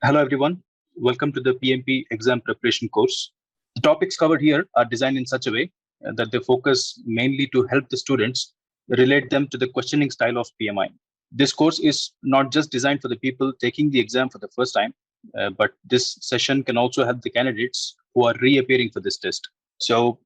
Hello, everyone. Welcome to the PMP Exam Preparation course. The topics covered here are designed in such a way that they focus mainly to help the students relate them to the questioning style of PMI. This course is not just designed for the people taking the exam for the first time, but this session can also help the candidates who are reappearing for this test. So,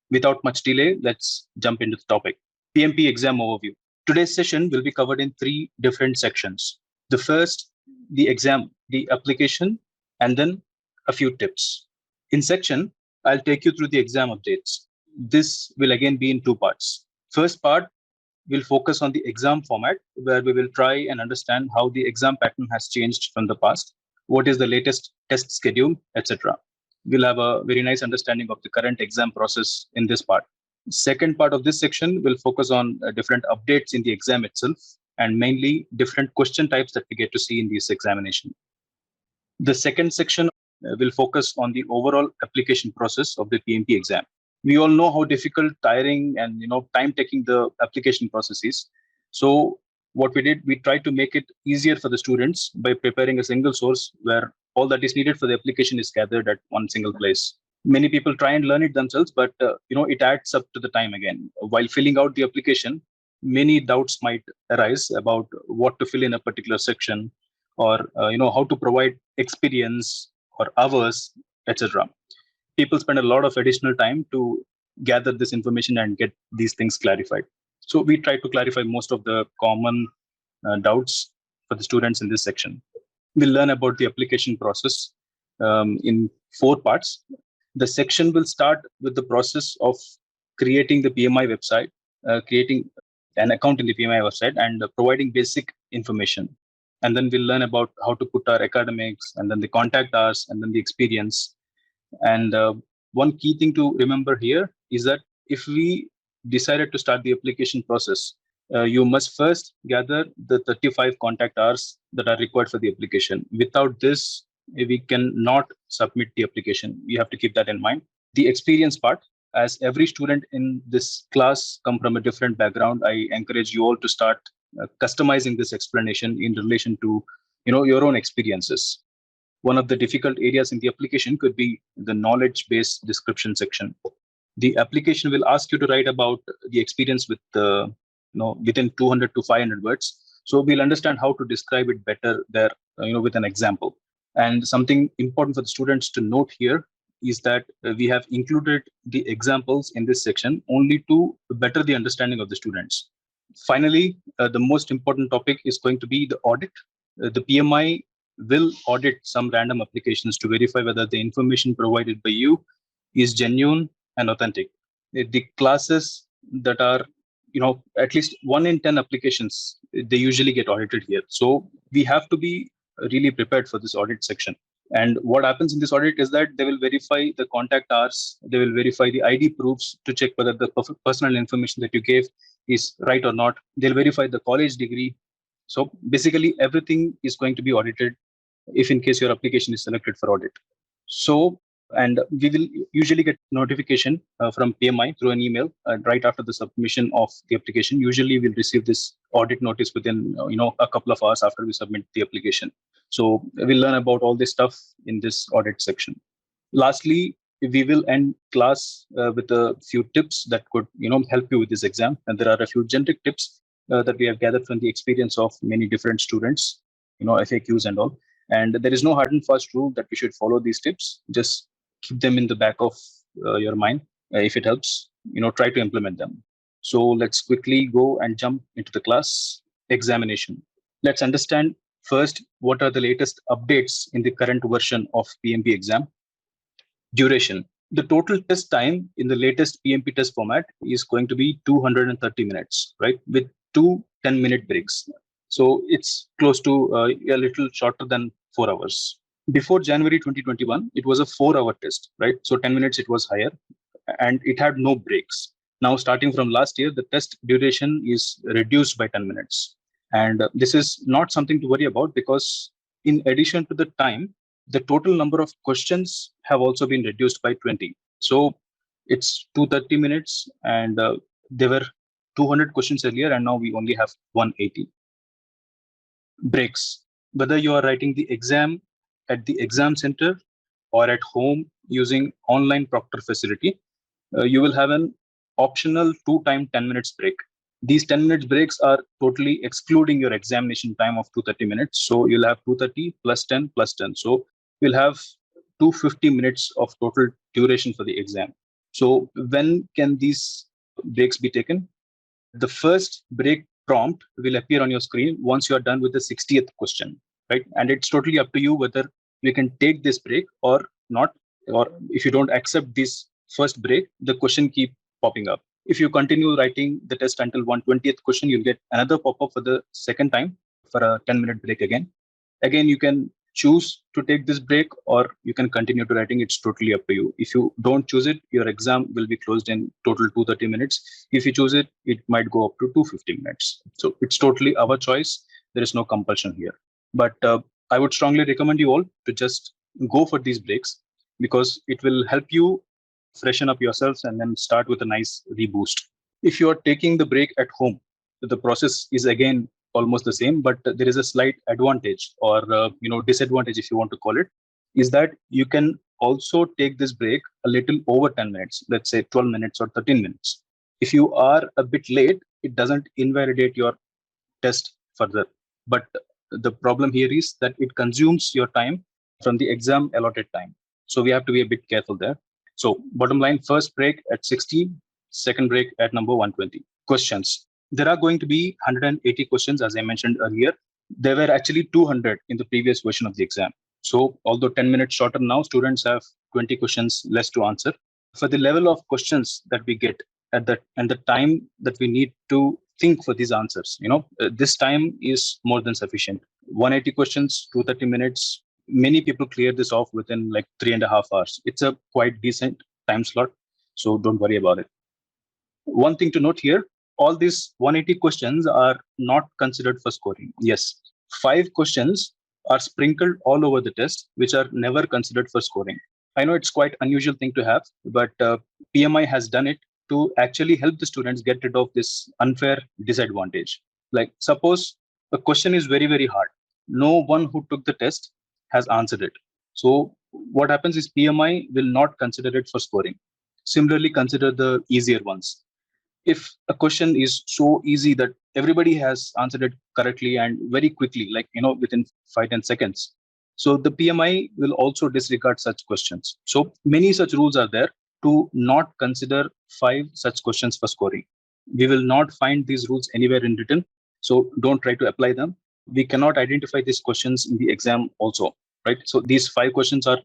without much delay, let's jump into the topic. PMP Exam Overview. Today's session will be covered in three different sections. The first, the exam, the application, and then a few tips. In section, I'll take you through the exam updates. This will again be in two parts. First part will focus on the exam format, where we will try and understand how the exam pattern has changed from the past, what is the latest test schedule, etc. We'll have a very nice understanding of the current exam process in this part. Second part of this section will focus on different updates in the exam itself, and mainly different question types that we get to see in this examination. The second section will focus on the overall application process of the PMP exam. We all know how difficult, tiring, and time-taking the application process is. So what we did, we tried to make it easier for the students by preparing a single source where all that is needed for the application is gathered at one single place. Many people try and learn it themselves, but it adds up to the time again. While filling out the application, many doubts might arise about what to fill in a particular section, or how to provide experience or hours, etc. People spend a lot of additional time to gather this information and get these things clarified. So we try to clarify most of the common doubts for the students in this section. We'll learn about the application process in four parts. The section will start with the process of creating the PMI website, creating an account in the PMI website, and providing basic information. And then we'll learn about how to put our academics, and then the contact hours, and then the experience. And one key thing to remember here is that if we decided to start the application process, you must first gather the 35 contact hours that are required for the application. Without this, we cannot submit the application. You have to keep that in mind. The experience part, as every student in this class come from a different background, I encourage you all to start customizing this explanation in relation to your own experiences. One of the difficult areas in the application could be the knowledge-based description section. The application will ask you to write about the experience with within 200 to 500 words. So we'll understand how to describe it better there, with an example. And something important for the students to note here is that we have included the examples in this section only to better the understanding of the students. Finally, the most important topic is going to be the audit. The PMI will audit some random applications to verify whether the information provided by you is genuine and authentic. The classes that are, at least 1 in 10 applications, they usually get audited here. So we have to be really prepared for this audit section. And what happens in this audit is that they will verify the contact hours, they will verify the ID proofs to check whether the personal information that you gave is right or not. They'll verify the college degree. So basically, everything is going to be audited if in case your application is selected for audit. So, and we will usually get notification from PMI through an email right after the submission of the application. Usually we'll receive this audit notice within a couple of hours after we submit the application. So we'll learn about all this stuff in this audit section. Lastly, we will end class with a few tips that could help you with this exam. And there are a few generic tips that we have gathered from the experience of many different students, FAQs and all. And there is no hard and fast rule that we should follow these tips. Just keep them in the back of your mind. If it helps, try to implement them. So let's quickly go and jump into the class examination. Let's understand first what are the latest updates in the current version of PMP exam. Duration. The total test time in the latest PMP test format is going to be 230 minutes, right? With 2 10-minute breaks. So it's close to a little shorter than 4 hours. Before January 2021, it was a 4-hour test, right? So 10 minutes it was higher and it had no breaks. Now, starting from last year, the test duration is reduced by 10 minutes. And this is not something to worry about because in addition to the time, the total number of questions have also been reduced by 20. So it's 230 minutes and there were 200 questions earlier and now we only have 180. Breaks. Whether you are writing the exam at the exam center or at home using online proctor facility, you will have an optional 2-time 10 minutes break. These 10 minutes breaks are totally excluding your examination time of 230 minutes. So you'll have 230 plus 10 plus 10. So you'll have 250 minutes of total duration for the exam. So when can these breaks be taken? The first break prompt will appear on your screen once you are done with the 60th question, right? And it's totally up to you whether you can take this break or not, or if you don't accept this first break, the question keep popping up. If you continue writing the test until 120th question, you'll get another pop-up for the second time for a 10-minute break again. Again, you can choose to take this break or you can continue to writing. It's totally up to you. If you don't choose it, your exam will be closed in total 230 minutes. If you choose it, it might go up to 250 minutes. So it's totally our choice. There is no compulsion here. But I would strongly recommend you all to just go for these breaks because it will help you freshen up yourselves and then start with a nice reboost. If you are taking the break at home, the process is again almost the same, but there is a slight advantage or disadvantage, if you want to call it, is that you can also take this break a little over 10 minutes, let's say 12 minutes or 13 minutes. If you are a bit late, it doesn't invalidate your test further. But the problem here is that it consumes your time from the exam allotted time. So we have to be a bit careful there. So bottom line, first break at 60, second break at number 120. Questions. There are going to be 180 questions, as I mentioned earlier. There were actually 200 in the previous version of the exam. So although 10 minutes shorter now, students have 20 questions less to answer. For the level of questions that we get at that and the time that we need to think for these answers, this time is more than sufficient. 180 questions, 230 minutes. Many people clear this off within like 3.5 hours. It's a quite decent time slot. So don't worry about it. One thing to note here, all these 180 questions are not considered for scoring. Yes, 5 questions are sprinkled all over the test, which are never considered for scoring. I know it's quite unusual thing to have, but PMI has done it to actually help the students get rid of this unfair disadvantage. Like suppose a question is very, very hard. No one who took the test has answered it. So what happens is PMI will not consider it for scoring. Similarly, consider the easier ones. If a question is so easy that everybody has answered it correctly and very quickly, like, within 5-10 seconds. So the PMI will also disregard such questions. So many such rules are there to not consider 5 such questions for scoring. We will not find these rules anywhere in written. So don't try to apply them. We cannot identify these questions in the exam also, right? So these 5 questions are,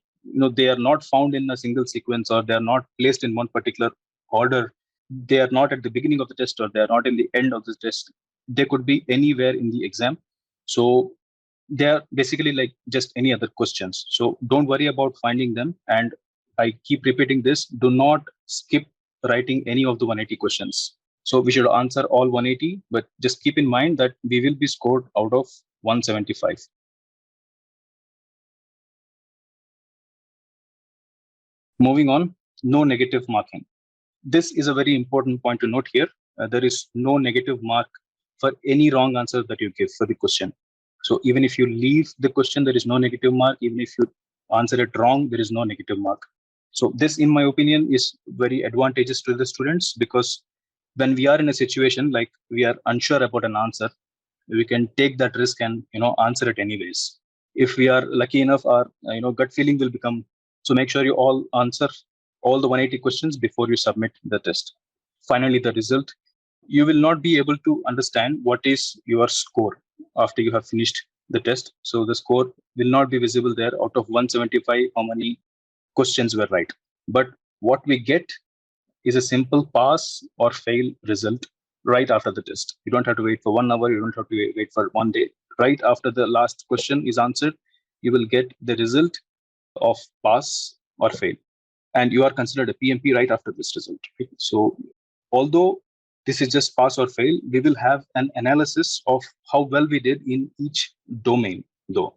they are not found in a single sequence or they are not placed in one particular order. They are not at the beginning of the test or they are not in the end of the test. They could be anywhere in the exam. So they are basically like just any other questions. So don't worry about finding them. And I keep repeating this, do not skip writing any of the 180 questions. So we should answer all 180, but just keep in mind that we will be scored out of 175. Moving on, no negative marking. This is a very important point to note here. There is no negative mark for any wrong answer that you give for the question. So even if you leave the question, there is no negative mark. Even if you answer it wrong, there is no negative mark. So this, in my opinion, is very advantageous to the students because when we are in a situation like we are unsure about an answer, we can take that risk and answer it anyways. If we are lucky enough, our gut feeling will become. So make sure you all answer all the 180 questions before you submit the test. Finally, the result. You will not be able to understand what is your score after you have finished the test. So the score will not be visible there. Out of 175, how many questions were right? But what we get is a simple pass or fail result right after the test. You don't have to wait for 1 hour. You don't have to wait for 1 day. Right after the last question is answered, you will get the result of pass or fail. And you are considered a PMP right after this result. Right? So although this is just pass or fail, we will have an analysis of how well we did in each domain though.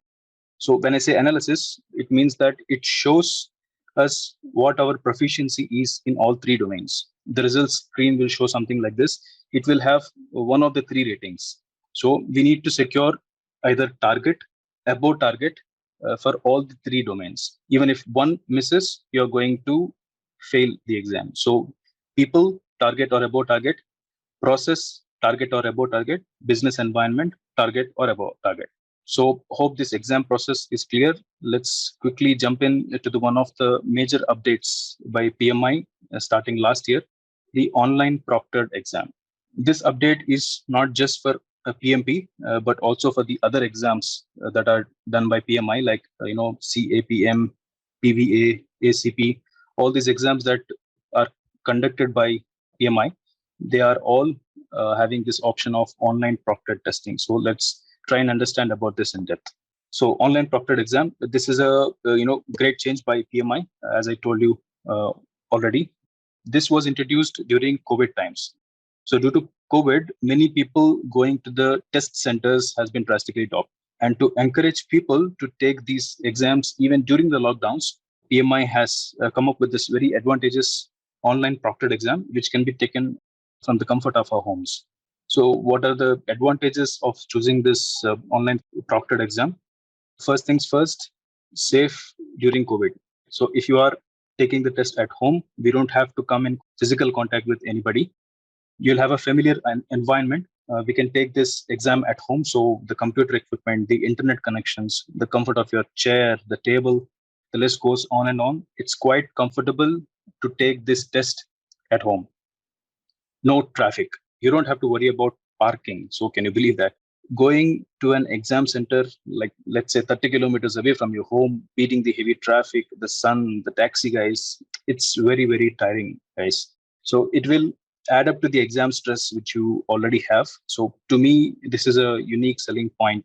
So when I say analysis, it means that it shows us what our proficiency is in all 3 domains. The results screen will show something like this. It will have one of the 3 ratings. So we need to secure either target, above target, for all the three domains. Even if one misses, you're going to fail the exam. So people, target or above target, process, target or above target, business environment, target or above target. So hope this exam process is clear. Let's quickly jump in to the one of the major updates by PMI starting last year, the online proctored exam. This update is not just for PMP, but also for the other exams that are done by PMI, like CAPM, PVA, ACP, all these exams that are conducted by PMI. They are all having this option of online proctored testing. So let's try and understand about this in depth. So online proctored exam, this is a great change by PMI, as I told you already. This was introduced during COVID times. So due to COVID, many people going to the test centers has been drastically dropped. And to encourage people to take these exams even during the lockdowns, PMI has come up with this very advantageous online proctored exam, which can be taken from the comfort of our homes. So what are the advantages of choosing this online proctored exam? First things first, safe during COVID. So if you are taking the test at home, we don't have to come in physical contact with anybody. You'll have a familiar environment. We can take this exam at home. So the computer equipment, the internet connections, the comfort of your chair, the table, the list goes on and on. It's quite comfortable to take this test at home. No traffic. You don't have to worry about parking. So can you believe that? Going to an exam center, like let's say 30 kilometers away from your home, beating the heavy traffic, the sun, the taxi guys, it's very, very tiring, guys. So it will add up to the exam stress which you already have. So to me, this is a unique selling point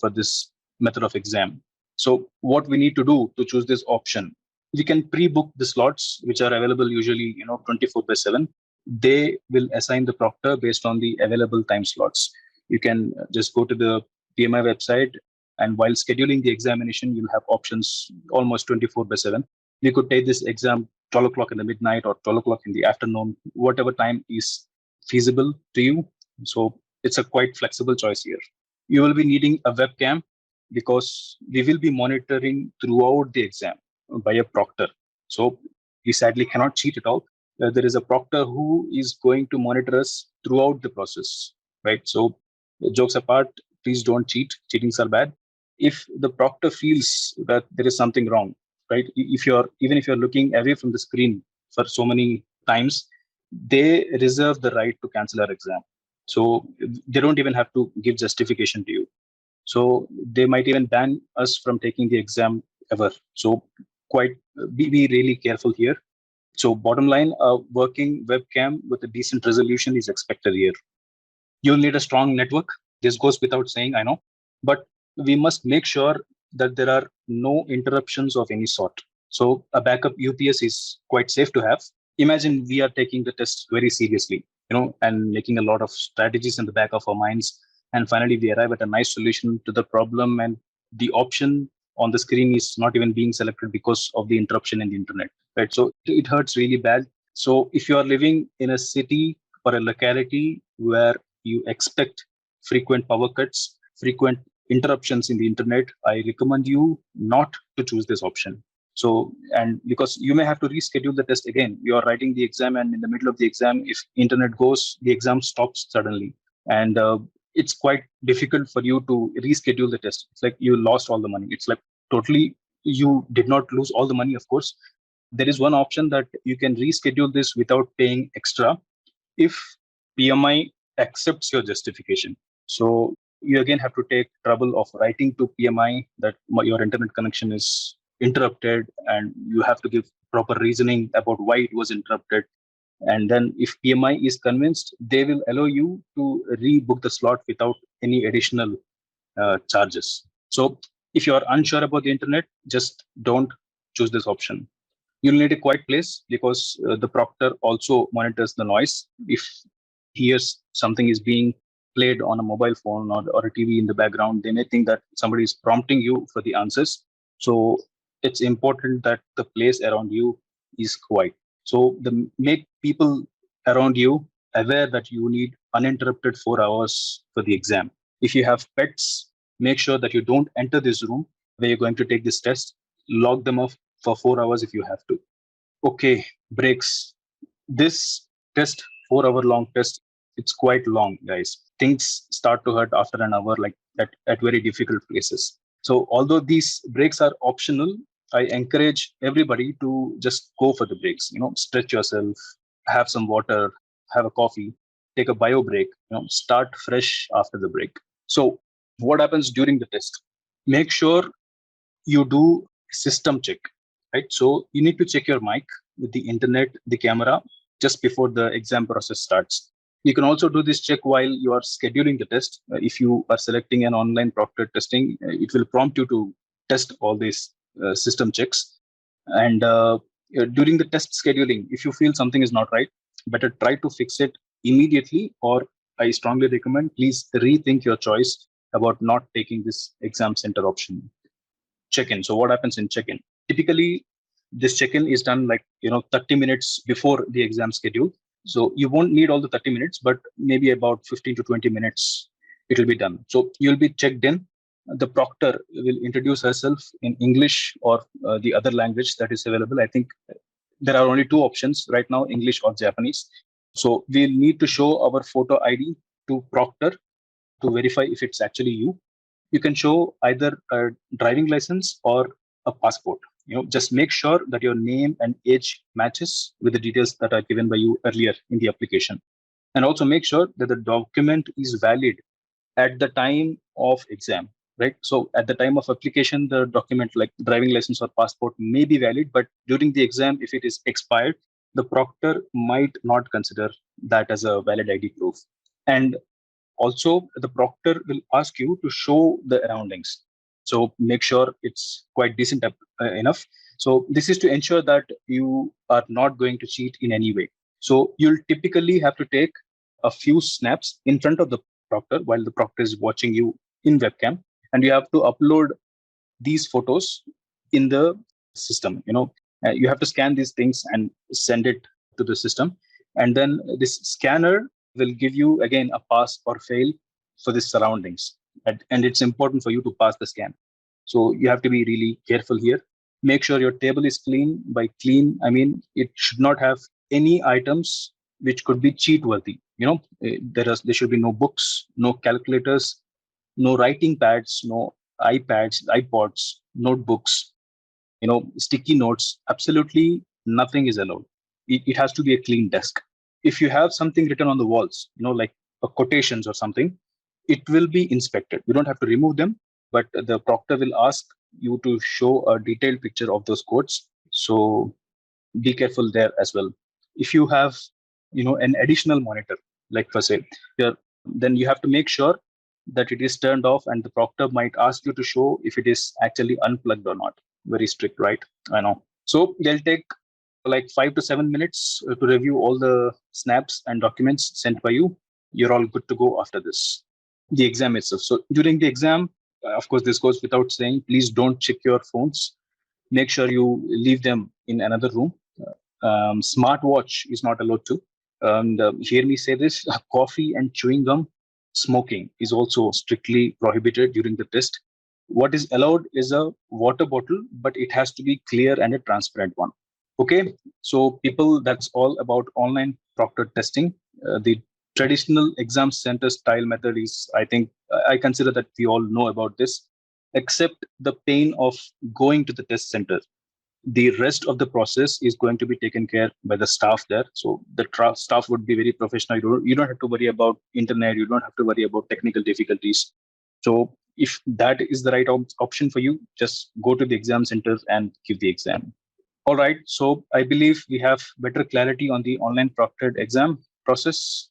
for this method of exam. So what we need to do to choose this option, we can pre-book the slots which are available usually 24/7. They will assign the proctor based on the available time slots. You can just go to the PMI website, and while scheduling the examination, you'll have options almost 24/7. You could take this exam 12 o'clock in the midnight or 12 o'clock in the afternoon, whatever time is feasible to you. So it's a quite flexible choice here. You will be needing a webcam because we will be monitoring throughout the exam by a proctor. So we sadly cannot cheat at all. There is a proctor who is going to monitor us throughout the process, right? So jokes apart, please don't cheat. Cheatings are bad. If the proctor feels that there is something wrong, right? Even if you're looking away from the screen for so many times, they reserve the right to cancel our exam. So they don't even have to give justification to you. So they might even ban us from taking the exam ever. So be really careful here. So bottom line, a working webcam with a decent resolution is expected here. You'll need a strong network. This goes without saying, I know, but we must make sure that there are no interruptions of any sort. So a backup UPS is quite safe to have. Imagine we are taking the test very seriously, and making a lot of strategies in the back of our minds. And finally, we arrive at a nice solution to the problem, and the option on the screen is not even being selected because of the interruption in the internet, right? So it hurts really bad. So if you are living in a city or a locality where you expect frequent power cuts, frequent interruptions in the internet, I recommend you not to choose this option. So, and because you may have to reschedule the test again, you are writing the exam, and in the middle of the exam, if internet goes, the exam stops suddenly. And it's quite difficult for you to reschedule the test. It's like you lost all the money. It's like totally, you did not lose all the money, of course. There is one option that you can reschedule this without paying extra if PMI accepts your justification. So you again have to take trouble of writing to PMI that your internet connection is interrupted, and you have to give proper reasoning about why it was interrupted. And then if PMI is convinced, they will allow you to rebook the slot without any additional charges. So if you are unsure about the internet, just don't choose this option. You'll need a quiet place because the proctor also monitors the noise. If he hears something is being played on a mobile phone or a TV in the background, they may think that somebody is prompting you for the answers. So it's important that the place around you is quiet. So make people around you aware that you need uninterrupted 4 hours for the exam. If you have pets, make sure that you don't enter this room where you're going to take this test. Log them off for 4 hours if you have to. Okay, breaks. This test, 4 hour long test, it's quite long, guys. Things start to hurt after an hour, like at very difficult places. So although these breaks are optional, I encourage everybody to just go for the breaks. Stretch yourself, have some water, have a coffee, take a bio break, start fresh after the break. So what happens during the test? Make sure you do system check, right? So you need to check your mic with the internet, the camera, just before the exam process starts. You can also do this check while you are scheduling the test. If you are selecting an online proctored testing, it will prompt you to test all these system checks. And during the test scheduling, if you feel something is not right, better try to fix it immediately, or I strongly recommend please rethink your choice about not taking this exam center option. Check-in. So what happens in check-in? Typically, this check-in is done 30 minutes before the exam schedule. So you won't need all the 30 minutes, but maybe about 15 to 20 minutes it will be done. So you'll be checked in. The proctor will introduce herself in English or the other language that is available. I think there are only two options right now, English or Japanese. So we'll need to show our photo ID to proctor to verify if it's actually you. You can show either a driving license or a passport. Just make sure that your name and age matches with the details that are given by you earlier in the application. And also make sure that the document is valid at the time of exam, right? So at the time of application, the document like driving license or passport may be valid, but during the exam, if it is expired, the proctor might not consider that as a valid ID proof. And also, the proctor will ask you to show the surroundings. So make sure it's quite decent enough. So this is to ensure that you are not going to cheat in any way. So you'll typically have to take a few snaps in front of the proctor while the proctor is watching you in webcam, and you have to upload these photos in the system. You have to scan these things and send it to the system, and then this scanner will give you again a pass or fail for the surroundings, and it's important for you to pass the scan. So you have to be really careful here. Make sure your table is clean. By clean, I mean it should not have any items which could be cheat worthy. There should be no books, no calculators, no writing pads, no iPads, iPods, notebooks, sticky notes. Absolutely nothing is allowed. It has to be a clean desk. If you have something written on the walls, like quotations or something, it will be inspected. You don't have to remove them, but the proctor will ask you to show a detailed picture of those quotes. So be careful there as well. If you have, an additional monitor, like per se, then you have to make sure that it is turned off, and the proctor might ask you to show if it is actually unplugged or not. Very strict, right? I know. So they'll take like 5 to 7 minutes to review all the snaps and documents sent by you. You're all good to go after this. The exam itself. So during the exam, of course, this goes without saying, please don't check your phones. Make sure you leave them in another room. Smartwatch is not allowed to. And hear me say this, coffee and chewing gum, smoking is also strictly prohibited during the test. What is allowed is a water bottle, but it has to be clear and a transparent one. Okay, so people, that's all about online proctored testing. The traditional exam center style method is, I think, I consider that we all know about this, except the pain of going to the test center. The rest of the process is going to be taken care by the staff there. So the staff would be very professional. You don't have to worry about internet. You don't have to worry about technical difficulties. So if that is the right option for you, just go to the exam center and give the exam. All right. So I believe we have better clarity on the online proctored exam process.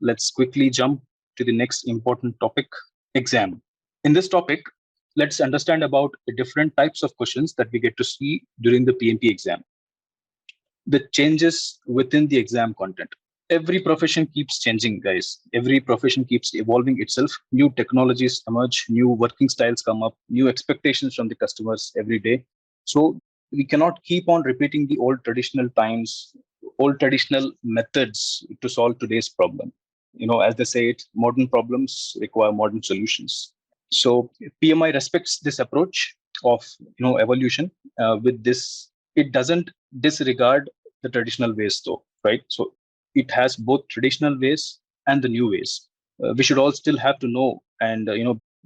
Let's quickly jump to the next important topic, exam. In this topic, let's understand about the different types of questions that we get to see during the PMP exam. The changes within the exam content. Every profession keeps changing, guys. Every profession keeps evolving itself. New technologies emerge, new working styles come up, new expectations from the customers every day. So we cannot keep on repeating the old traditional times, old traditional methods to solve today's problem. As they say it, modern problems require modern solutions. So PMI respects this approach of evolution. With this, it doesn't disregard the traditional ways, though, right? So it has both traditional ways and the new ways. We should all still have to know and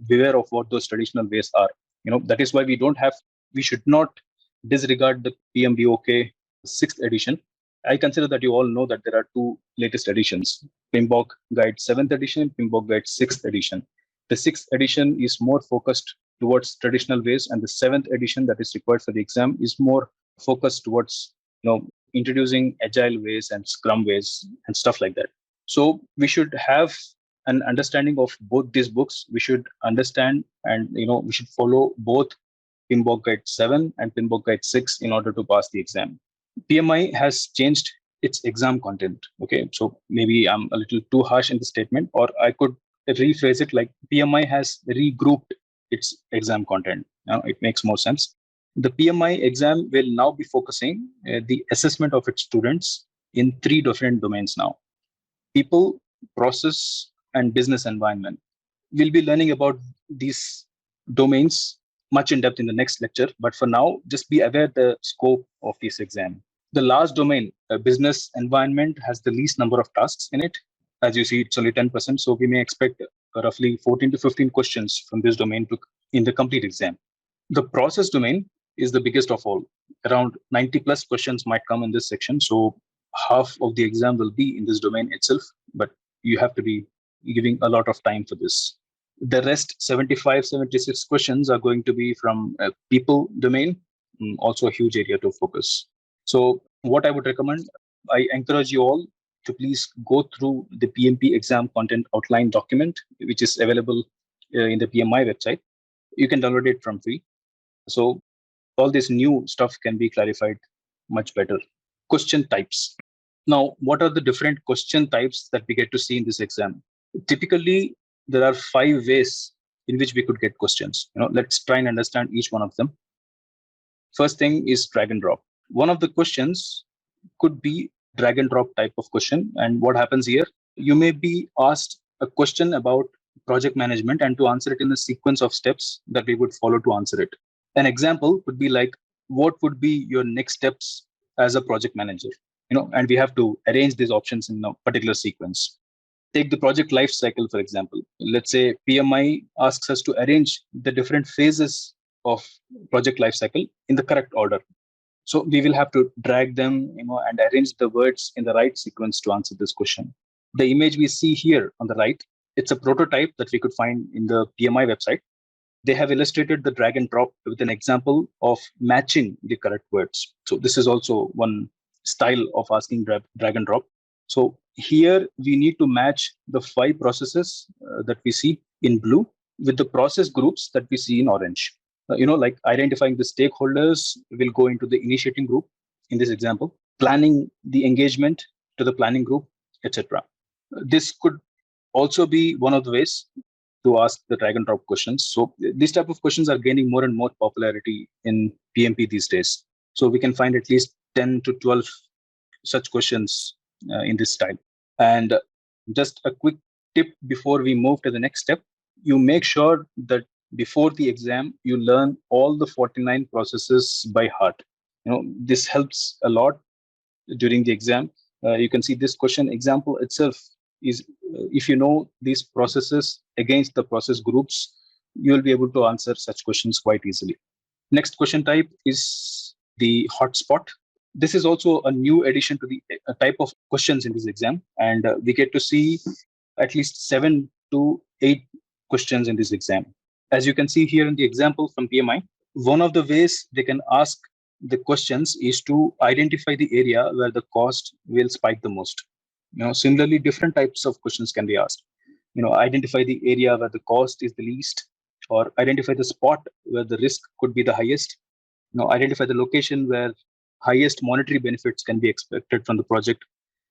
beware of what those traditional ways are. That is why we should not disregard the PMBOK 6th edition. I consider that you all know that there are two latest editions, PMBOK Guide 7th edition, PMBOK Guide 6th edition. The 6th edition is more focused towards traditional ways, and the 7th edition that is required for the exam is more focused towards introducing agile ways and scrum ways and stuff like that. So we should have an understanding of both these books. We should understand and we should follow both PMBOK Guide 7 and PMBOK Guide 6 in order to pass the exam. PMI has changed its exam content. Okay, so maybe I'm a little too harsh in the statement, or I could rephrase it like PMI has regrouped its exam content. Now it makes more sense. The PMI exam will now be focusing the assessment of its students in 3 different domains now: people, process, and business environment. We'll be learning about these domains much in depth in the next lecture, but for now, just be aware the scope of this exam. The last domain, business environment, has the least number of tasks in it. As you see, it's only 10%, so we may expect roughly 14 to 15 questions from this domain in the complete exam. The process domain is the biggest of all. Around 90 plus questions might come in this section, so half of the exam will be in this domain itself, but you have to be giving a lot of time for this. The rest 75, 76 questions are going to be from people domain, also a huge area to focus. So what I would recommend, I encourage you all to please go through the PMP exam content outline document, which is available in the PMI website. You can download it from free. So all this new stuff can be clarified much better. Question types. Now, what are the different question types that we get to see in this exam? Typically, there are 5 ways in which we could get questions. Let's try and understand each one of them. First thing is drag and drop. One of the questions could be drag and drop type of question. And what happens here? You may be asked a question about project management and to answer it in a sequence of steps that we would follow to answer it. An example would be like, what would be your next steps as a project manager? And we have to arrange these options in a particular sequence. Take the project life cycle, for example. Let's say PMI asks us to arrange the different phases of project life cycle in the correct order. So we will have to drag them, and arrange the words in the right sequence to answer this question. The image we see here on the right, it's a prototype that we could find in the PMI website. They have illustrated the drag and drop with an example of matching the correct words. So this is also one style of asking drag and drop. So here we need to match the 5 processes that we see in blue with the process groups that we see in orange. Like identifying the stakeholders will go into the initiating group in this example, planning the engagement to the planning group, etc. This could also be one of the ways to ask the drag and drop questions. So these type of questions are gaining more and more popularity in PMP these days. So we can find at least 10 to 12 such questions in this style. And just a quick tip before we move to the next step, you make sure that before the exam, you learn all the 49 processes by heart. This helps a lot during the exam. You can see this question example itself is, if you know these processes against the process groups, you will be able to answer such questions quite easily. Next question type is the hotspot. This is also a new addition to the type of questions in this exam, and we get to see at least 7 to 8 questions in this exam. As you can see here in the example from PMI, one of the ways they can ask the questions is to identify the area where the cost will spike the most. Similarly, different types of questions can be asked. Identify the area where the cost is the least, or identify the spot where the risk could be the highest. Identify the location where highest monetary benefits can be expected from the project.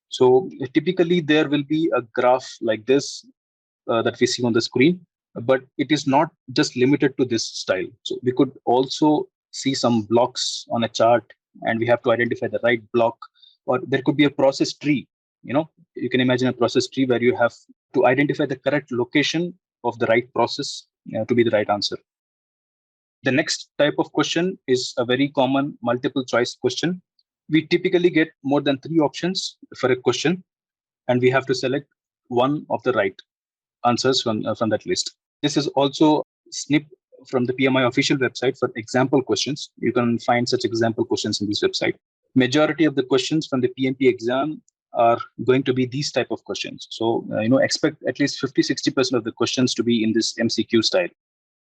So typically there will be a graph like this that we see on the screen, but it is not just limited to this style. So we could also see some blocks on a chart, and we have to identify the right block, or there could be a process tree You can imagine a process tree where you have to identify the correct location of the right process to be the right answer. The next type of question is a very common multiple choice question. We typically get more than 3 options for a question, and we have to select one of the right answers from that list. This is also snipped from the PMI official website for example questions. You can find such example questions in this website. Majority of the questions from the PMP exam are going to be these type of questions. So, expect at least 50-60% of the questions to be in this MCQ style.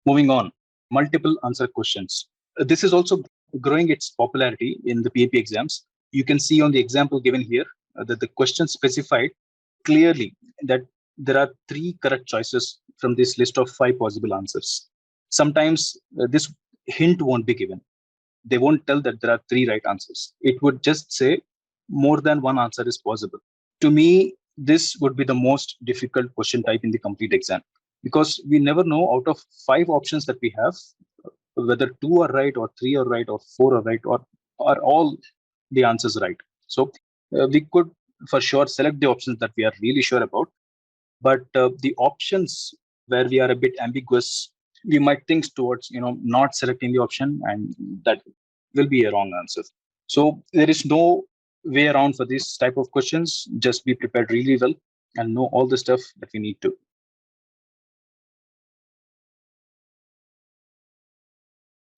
Moving on, multiple answer questions. This is also growing its popularity in the PMP exams. You can see on the example given here that the question specified clearly that there are 3 correct choices from this list of 5 possible answers. Sometimes this hint won't be given. They won't tell that there are 3 right answers. It would just say more than one answer is possible. To me, this would be the most difficult question type in the complete exam, because we never know out of 5 options that we have, whether 2 are right or 3 are right or 4 are right, or are all the answers right. So we could for sure select the options that we are really sure about. But the options where we are a bit ambiguous, we might think towards not selecting the option, and that will be a wrong answer. So there is no way around for this type of questions. Just be prepared really well and know all the stuff that we need to.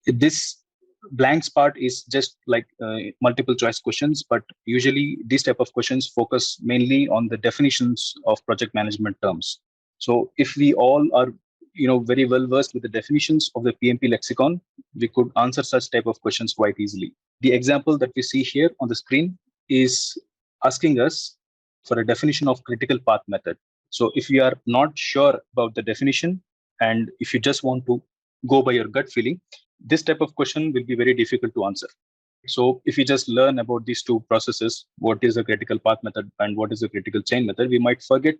This blanks part is just like multiple choice questions, but usually these type of questions focus mainly on the definitions of project management terms. So if we all are very well versed with the definitions of the PMP lexicon, we could answer such type of questions quite easily. The example that we see here on the screen is asking us for a definition of critical path method. So if you are not sure about the definition, and if you just want to go by your gut feeling, this type of question will be very difficult to answer. So if we just learn about these 2 processes, what is a critical path method and what is a critical chain method, we might forget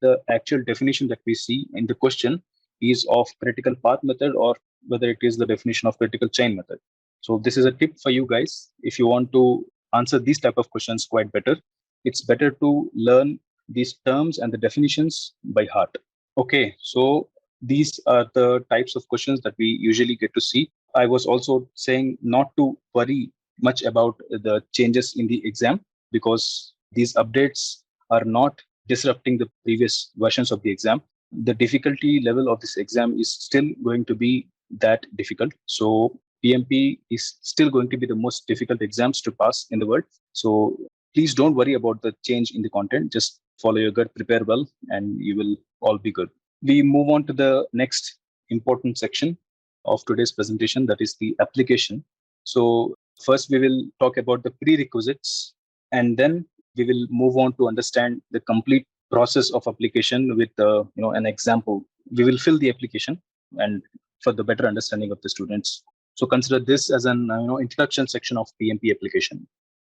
the actual definition that we see in the question is of critical path method, or whether it is the definition of critical chain method. So this is a tip for you guys. If you want to answer these type of questions quite better, it's better to learn these terms and the definitions by heart. Okay, so these are the types of questions that we usually get to see. I was also saying not to worry much about the changes in the exam, because these updates are not disrupting the previous versions of the exam. The difficulty level of this exam is still going to be that difficult. So PMP is still going to be the most difficult exams to pass in the world. So please don't worry about the change in the content. Just follow your gut, prepare well, and you will all be good. We move on to the next important section of today's presentation, that is the application. So first we will talk about the prerequisites, and then we will move on to understand the complete process of application with an example. We will fill the application and for the better understanding of the students. So consider this as an introduction section of PMP application.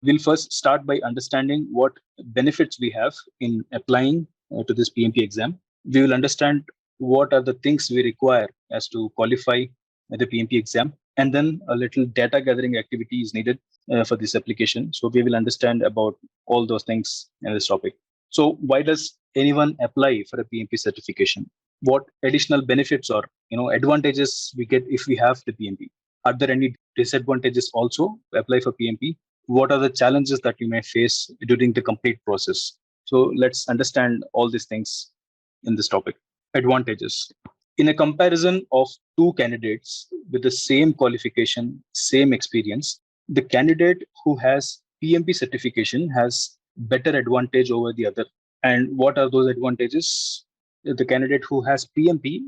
We'll first start by understanding what benefits we have in applying to this PMP exam. We will understand what are the things we require as to qualify the PMP exam, and then a little data gathering activity is needed for this application. So we will understand about all those things in this topic. So why does anyone apply for a PMP certification? What additional benefits or advantages we get if we have the PMP? Are there any disadvantages also to apply for PMP? What are the challenges that you may face during the complete process? So let's understand all these things in this topic. Advantages. In a comparison of 2 candidates with the same qualification, same experience, the candidate who has PMP certification has better advantage over the other. And what are those advantages? The candidate who has PMP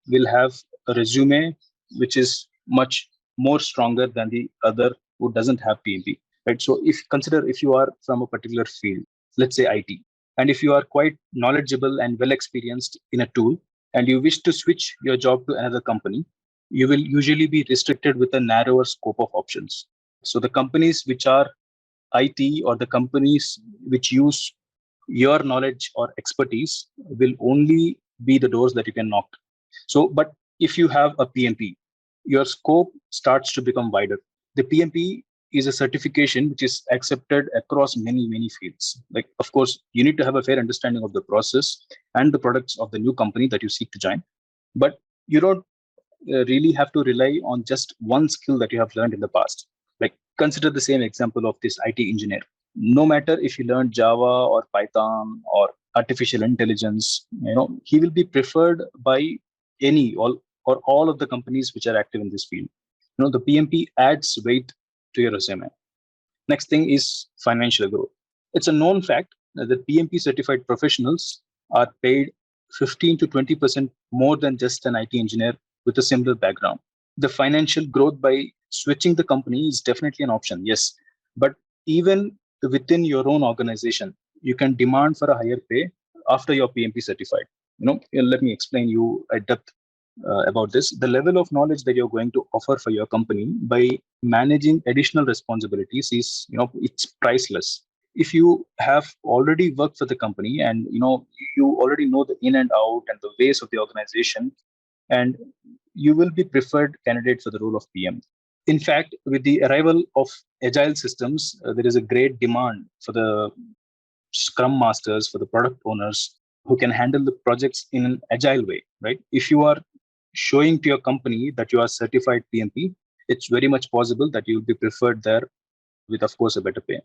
will have a resume which is much more stronger than the other who doesn't have PMP. Right? So if you are from a particular field, let's say IT, and if you are quite knowledgeable and well experienced in a tool, and you wish to switch your job to another company, you will usually be restricted with a narrower scope of options. So the companies which are IT, or the companies which use your knowledge or expertise, will only be the doors that you can knock. So, but if you have a PMP, your scope starts to become wider. The PMP is a certification which is accepted across many fields. Like, of course, you need to have a fair understanding of the process and the products of the new company that you seek to join. But you don't really have to rely on just one skill that you have learned in the past. Like, consider the same example of this IT engineer. No matter if he learned Java or Python or artificial intelligence, he will be preferred by all of the companies which are active in this field. The PMP adds weight to your resume. Next thing is financial growth. It's a known fact that PMP certified professionals are paid 15 to 20% more than just an IT engineer with a similar background. The financial growth by switching the company is definitely an option, yes. But even within your own organization, you can demand for a higher pay after you're PMP certified. Let me explain you at depth about this. The level of knowledge that you're going to offer for your company by managing additional responsibilities is, it's priceless. If you have already worked for the company and you already know the in and out and the ways of the organization, and you will be preferred candidate for the role of PM. In fact, with the arrival of agile systems, there is a great demand for the scrum masters, for the product owners who can handle the projects in an agile way, right? If you are showing to your company that you are certified PMP, it's very much possible that you will be preferred there with, of course, a better pay.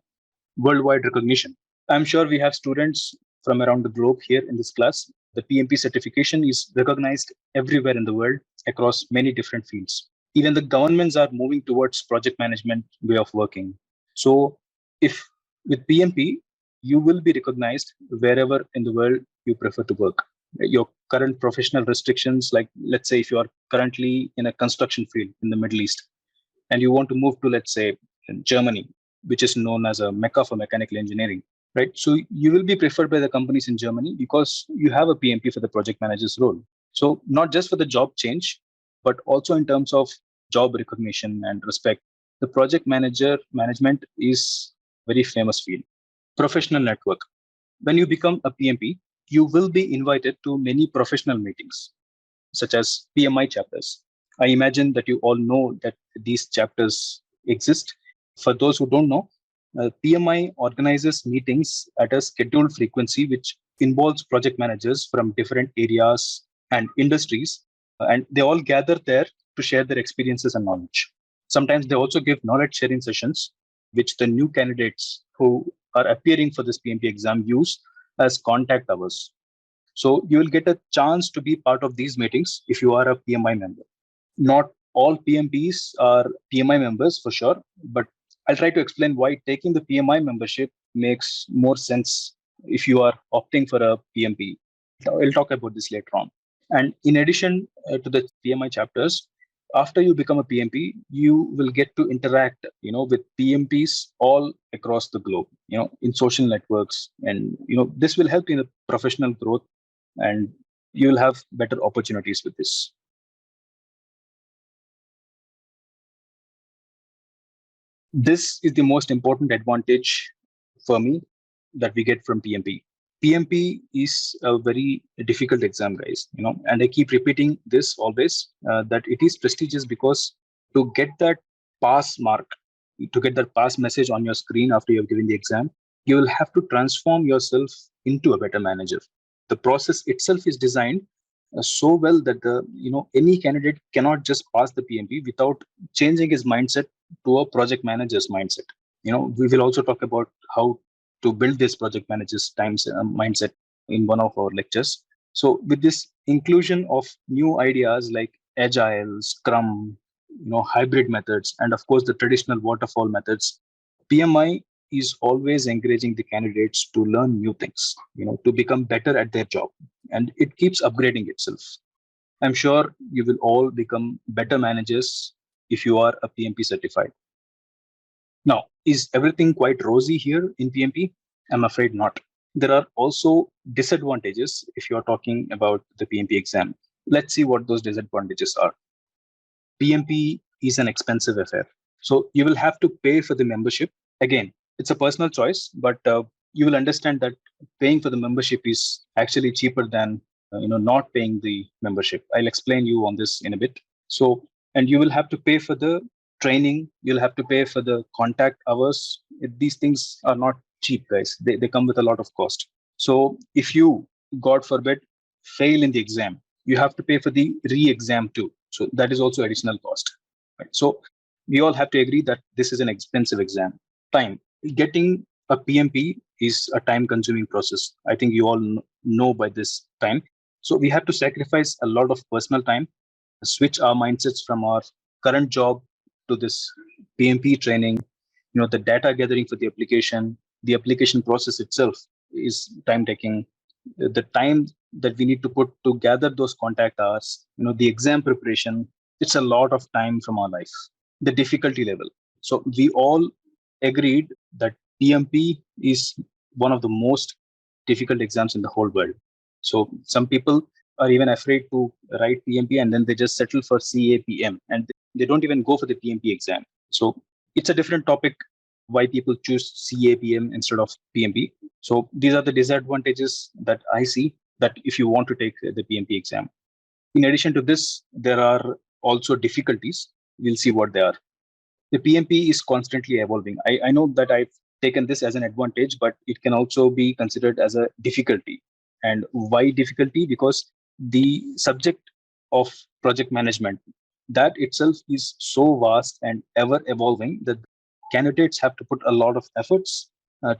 Worldwide recognition. I'm sure we have students from around the globe here in this class. The PMP certification is recognized everywhere in the world across many different fields. Even the governments are moving towards project management way of working. So if with PMP, you will be recognized wherever in the world you prefer to work. Your current professional restrictions, like let's say if you are currently in a construction field in the Middle East and you want to move to, let's say, Germany, which is known as a mecca for mechanical engineering, right? So you will be preferred by the companies in Germany because you have a PMP for the project manager's role. So not just for the job change, but also in terms of job recognition and respect. The project management is very famous field. Professional network. When you become a PMP, you will be invited to many professional meetings, such as PMI chapters. I imagine that you all know that these chapters exist. For those who don't know, PMI organizes meetings at a scheduled frequency, which involves project managers from different areas and industries, and they all gather there to share their experiences and knowledge. Sometimes they also give knowledge sharing sessions, which the new candidates who are appearing for this PMP exam use as contact hours. So you will get a chance to be part of these meetings if you are a PMI member. Not all PMPs are PMI members for sure, but I'll try to explain why taking the PMI membership makes more sense if you are opting for a PMP. I'll talk about this later on. And in addition to the PMI chapters, after you become a PMP, you will get to interact, with PMPs all across the globe, in social networks, and this will help in the professional growth, and you will have better opportunities with this. This is the most important advantage for me that we get from PMP. PMP is a very difficult exam, guys, and I keep repeating this always, that it is prestigious because to get that pass mark, to get that pass message on your screen after you've given the exam, you will have to transform yourself into a better manager. The process itself is designed so well that any candidate cannot just pass the PMP without changing his mindset to a project manager's mindset. We will also talk about how to build this project manager's mindset in one of our lectures. So with this inclusion of new ideas like agile, scrum, hybrid methods, and of course the traditional waterfall methods, PMI is always encouraging the candidates to learn new things, to become better at their job, and it keeps upgrading itself. I'm sure you will all become better managers if you are a PMP certified. Now, is everything quite rosy here in PMP? I'm afraid not. There are also disadvantages if you're talking about the PMP exam. Let's see what those disadvantages are. PMP is an expensive affair. So you will have to pay for the membership. Again, it's a personal choice, but you will understand that paying for the membership is actually cheaper than not paying the membership. I'll explain you on this in a bit. So, and you will have to pay for the training, you'll have to pay for the contact hours. These things are not cheap, guys. They come with a lot of cost. So if you, God forbid, fail in the exam, you have to pay for the re-exam too. So that is also additional cost. Right? So we all have to agree that this is an expensive exam. Time. Getting a PMP is a time-consuming process. I think you all know by this time. So we have to sacrifice a lot of personal time, switch our mindsets from our current job to this PMP training. The data gathering for the application process itself is time taking. The time that we need to put to gather those contact hours, the exam preparation, it's a lot of time from our life. The difficulty level. So we all agreed that PMP is one of the most difficult exams in the whole world. So some people are even afraid to write PMP and then they just settle for CAPM and they don't even go for the PMP exam. So it's a different topic why people choose CAPM instead of PMP. So these are the disadvantages that I see that if you want to take the PMP exam. In addition to this, there are also difficulties. We'll see what they are. The PMP is constantly evolving. I know that I've taken this as an advantage, but it can also be considered as a difficulty. And why difficulty? Because the subject of project management, that itself is so vast and ever evolving that candidates have to put a lot of efforts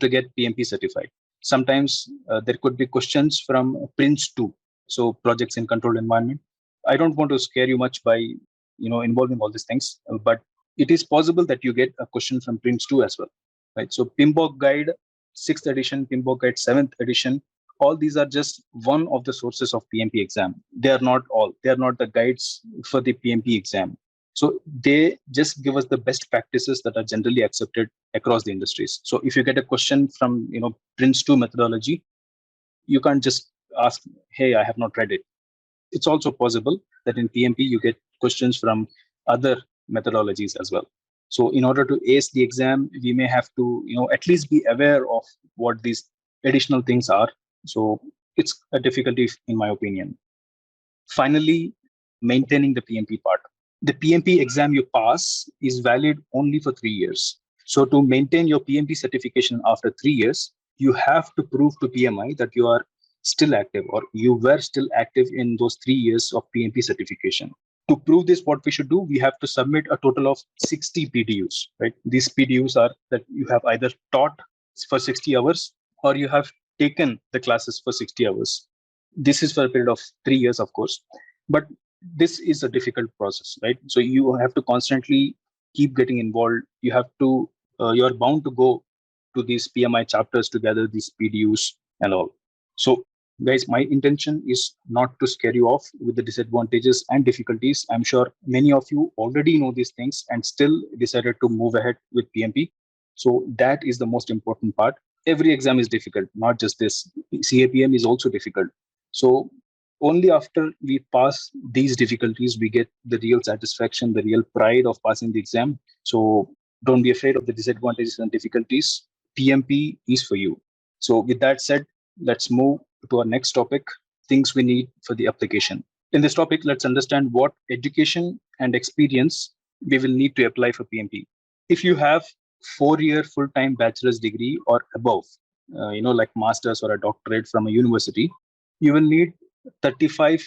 to get PMP certified. Sometimes there could be questions from Prince 2, so projects in controlled environment. I don't want to scare you much by involving all these things, but it is possible that you get a question from Prince 2 as well, right? So PMBOK Guide 6th edition, PMBOK Guide 7th edition, all these are just one of the sources of PMP exam. They are not all. They are not the guides for the PMP exam. So they just give us the best practices that are generally accepted across the industries. So if you get a question from Prince 2 methodology, you can't just ask, hey, I have not read it. It's also possible that in PMP you get questions from other methodologies as well. So in order to ace the exam, we may have to at least be aware of what these additional things are. So it's a difficulty in my opinion. Finally, maintaining the PMP part. The PMP exam you pass is valid only for 3 years. So to maintain your PMP certification after 3 years, you have to prove to PMI that you are still active or you were still active in those 3 years of PMP certification. To prove this, what we should do, we have to submit a total of 60 PDUs, right? These PDUs are that you have either taught for 60 hours or you have taken the classes for 60 hours. This is for a period of 3 years, of course, but this is a difficult process, right? So you have to constantly keep getting involved. You have to, you're bound to go to these PMI chapters to gather these PDUs and all. So guys, my intention is not to scare you off with the disadvantages and difficulties. I'm sure many of you already know these things and still decided to move ahead with PMP. So that is the most important part. Every exam is difficult, not just this. CAPM is also difficult. So only after we pass these difficulties, we get the real satisfaction, the real pride of passing the exam. So don't be afraid of the disadvantages and difficulties. PMP is for you. So with that said, let's move to our next topic, things we need for the application. In this topic, let's understand what education and experience we will need to apply for PMP. If you have 4-year full-time bachelor's degree or above, like master's or a doctorate from a university, you will need 35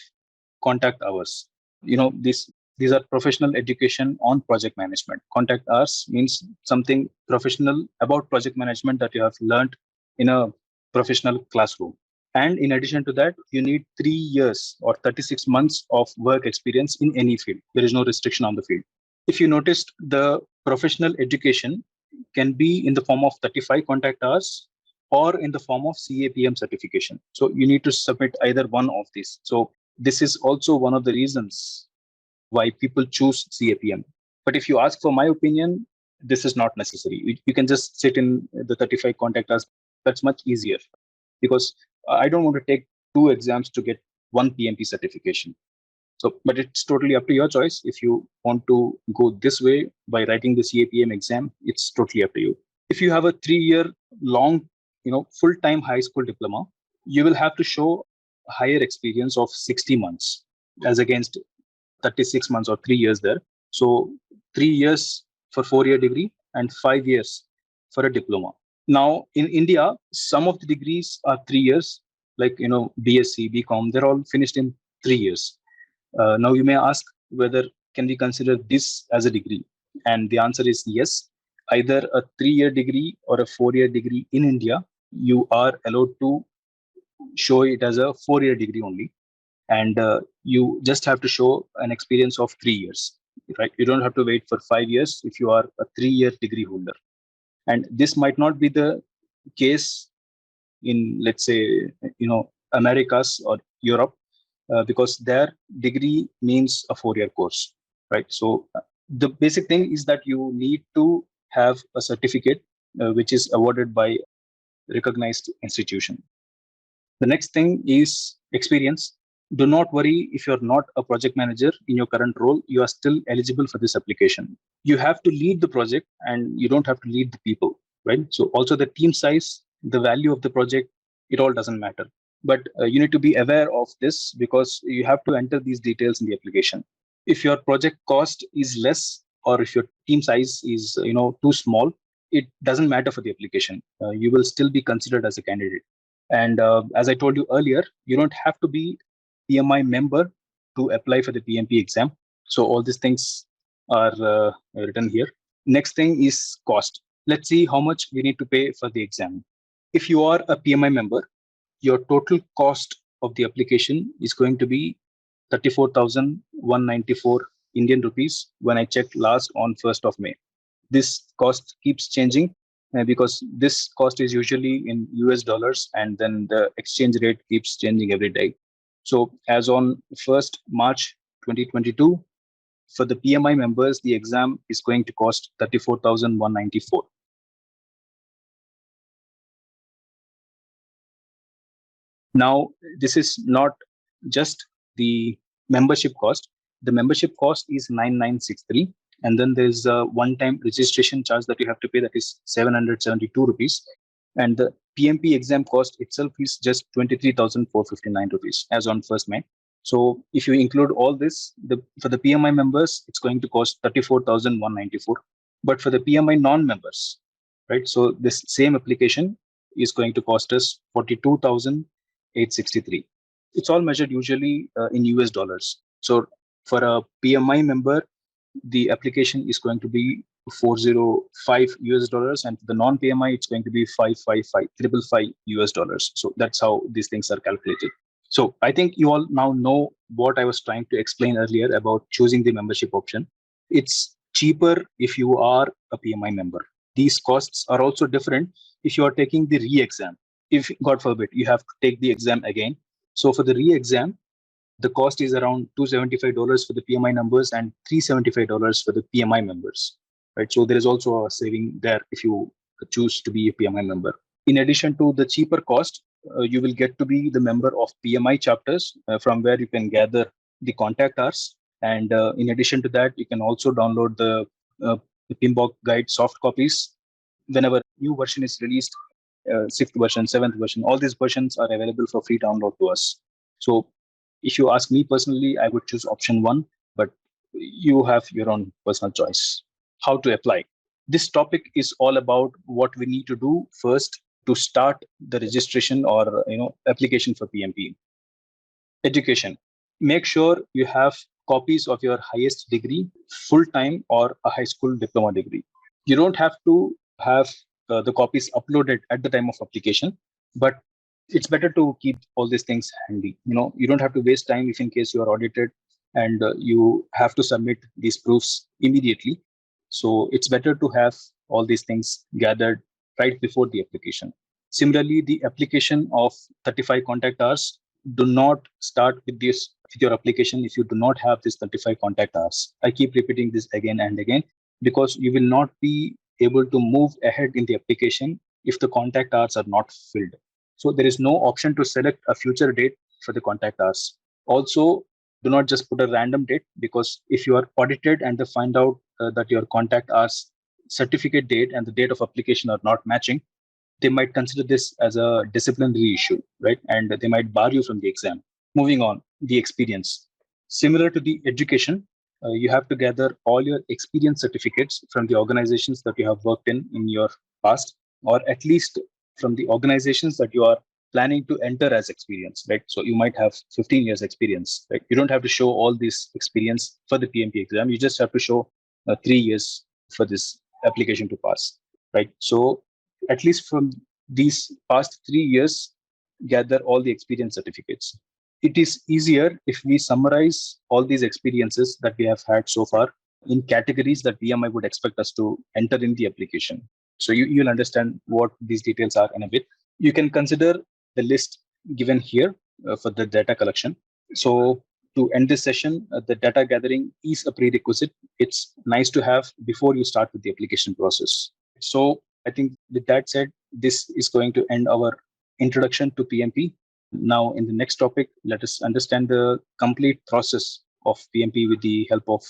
contact hours. These are professional education on project management. Contact hours means something professional about project management that you have learned in a professional classroom. And in addition to that, you need 3 years or 36 months of work experience in any field. There is no restriction on the field. If you noticed, the professional education can be in the form of 35 contact hours or in the form of CAPM certification. So you need to submit either one of these. So this is also one of the reasons why people choose CAPM. But if you ask for my opinion, this is not necessary. You can just sit in the 35 contact hours. That's much easier because I don't want to take 2 exams to get 1 PMP certification. So, but it's totally up to your choice. If you want to go this way by writing the CAPM exam, it's totally up to you. If you have a 3-year long, full-time high school diploma, you will have to show higher experience of 60 months as against 36 months or 3 years there. So 3 years for 4-year degree and 5 years for a diploma. Now, in India, some of the degrees are 3 years, like, BSc, BCom, they're all finished in 3 years. Now, you may ask whether can we consider this as a degree? And the answer is yes. Either a 3-year degree or a 4-year degree in India, you are allowed to show it as a 4-year degree only. And you just have to show an experience of 3 years, right? You don't have to wait for 5 years if you are a 3-year degree holder. And this might not be the case in, let's say, Americas or Europe, because their degree means a 4-year course, right? So the basic thing is that you need to have a certificate which is awarded by recognized institution. The next thing is experience. Do not worry if you're not a project manager in your current role, you are still eligible for this application. You have to lead the project and you don't have to lead the people, right? So also the team size, the value of the project, it all doesn't matter. But you need to be aware of this because you have to enter these details in the application. If your project cost is less or if your team size is too small, it doesn't matter for the application. You will still be considered as a candidate. And as I told you earlier, you don't have to be PMI member to apply for the PMP exam. So all these things are written here. Next thing is cost. Let's see how much we need to pay for the exam. If you are a PMI member, your total cost of the application is going to be 34,194 Indian rupees when I checked last on 1st of May. This cost keeps changing because this cost is usually in US dollars and then the exchange rate keeps changing every day. So as on 1st March 2022, for the PMI members, the exam is going to cost 34,194. Now, this is not just the membership cost. The membership cost is 9963. And then there's a one-time registration charge that you have to pay, that is 772 rupees. And the PMP exam cost itself is just 23,459 rupees as on 1st May. So if you include all this, for the PMI members, it's going to cost 34,194. But for the PMI non-members, right? So this same application is going to cost us 42,863. It's all measured usually in US dollars. So for a PMI member, the application is going to be 405 US dollars, and for the non-PMI, it's going to be 555 US dollars. So that's how these things are calculated. So I think you all now know what I was trying to explain earlier about choosing the membership option. It's cheaper if you are a PMI member. These costs are also different if you are taking the re-exam. If, God forbid, you have to take the exam again. So for the re-exam, the cost is around $275 for the PMI members and $375 for the PMI members, right? So there is also a saving there if you choose to be a PMI member. In addition to the cheaper cost, you will get to be the member of PMI chapters from where you can gather the contact hours. And in addition to that, you can also download the PMBOK guide soft copies. Whenever new version is released, 6th version, 7th version, all these versions are available for free download to us. So if you ask me personally, I would choose option 1, but you have your own personal choice. How to apply? This topic is all about what we need to do first to start the registration or application for PMP. Education. Make sure you have copies of your highest degree, full-time or a high school diploma degree. You don't have to have the copies uploaded at the time of application, but it's better to keep all these things handy. You don't have to waste time if in case you are audited and you have to submit these proofs immediately. So it's better to have all these things gathered right before the application. Similarly, the application of 35 contact hours, do not start with your application if you do not have this 35 contact hours. I keep repeating this again and again because you will not be able to move ahead in the application if the contact hours are not filled. So there is no option to select a future date for the contact hours. Also, do not just put a random date, because if you are audited and they find out that your contact hours certificate date and the date of application are not matching, they might consider this as a disciplinary issue, right? And they might bar you from the exam. Moving on, the experience. Similar to the education, you have to gather all your experience certificates from the organizations that you have worked in your past, or at least from the organizations that you are planning to enter as experience, right? So you might have 15 years experience, right? You don't have to show all this experience for the PMP exam. You just have to show 3 years for this application to pass, right? So at least from these past 3 years, gather all the experience certificates. It is easier if we summarize all these experiences that we have had so far in categories that PMI would expect us to enter in the application. So you'll understand what these details are in a bit. You can consider the list given here for the data collection. So to end this session, the data gathering is a prerequisite. It's nice to have before you start with the application process. So I think with that said, this is going to end our introduction to PMP. Now, in the next topic, let us understand the complete process of PMP with the help of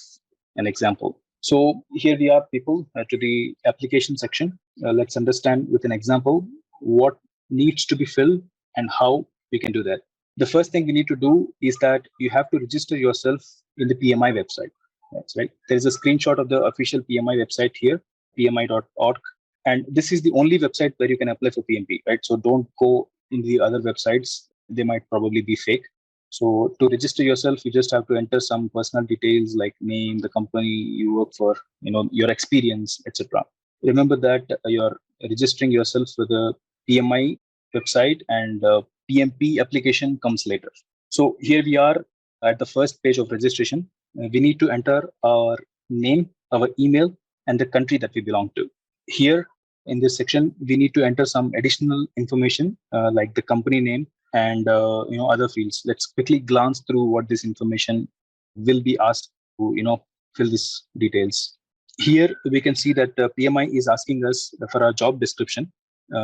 an example. So here we are, people, to the application section. Let's understand with an example what needs to be filled and how we can do that. The first thing we need to do is that you have to register yourself in the PMI website. That's right. There is a screenshot of the official PMI website here, pmi.org. And this is the only website where you can apply for PMP, right? So don't go in the other websites. They might probably be fake. So to register yourself, you just have to enter some personal details like name, the company you work for, your experience, etc. Remember that you're registering yourself for the PMI website, and PMP application comes later. So here we are at the first page of registration. We need to enter our name, our email, and the country that we belong to. Here in this section, we need to enter some additional information like the company name and other fields. Let's quickly glance through what this information will be asked to fill these details. Here we can see that PMI is asking us for our job description.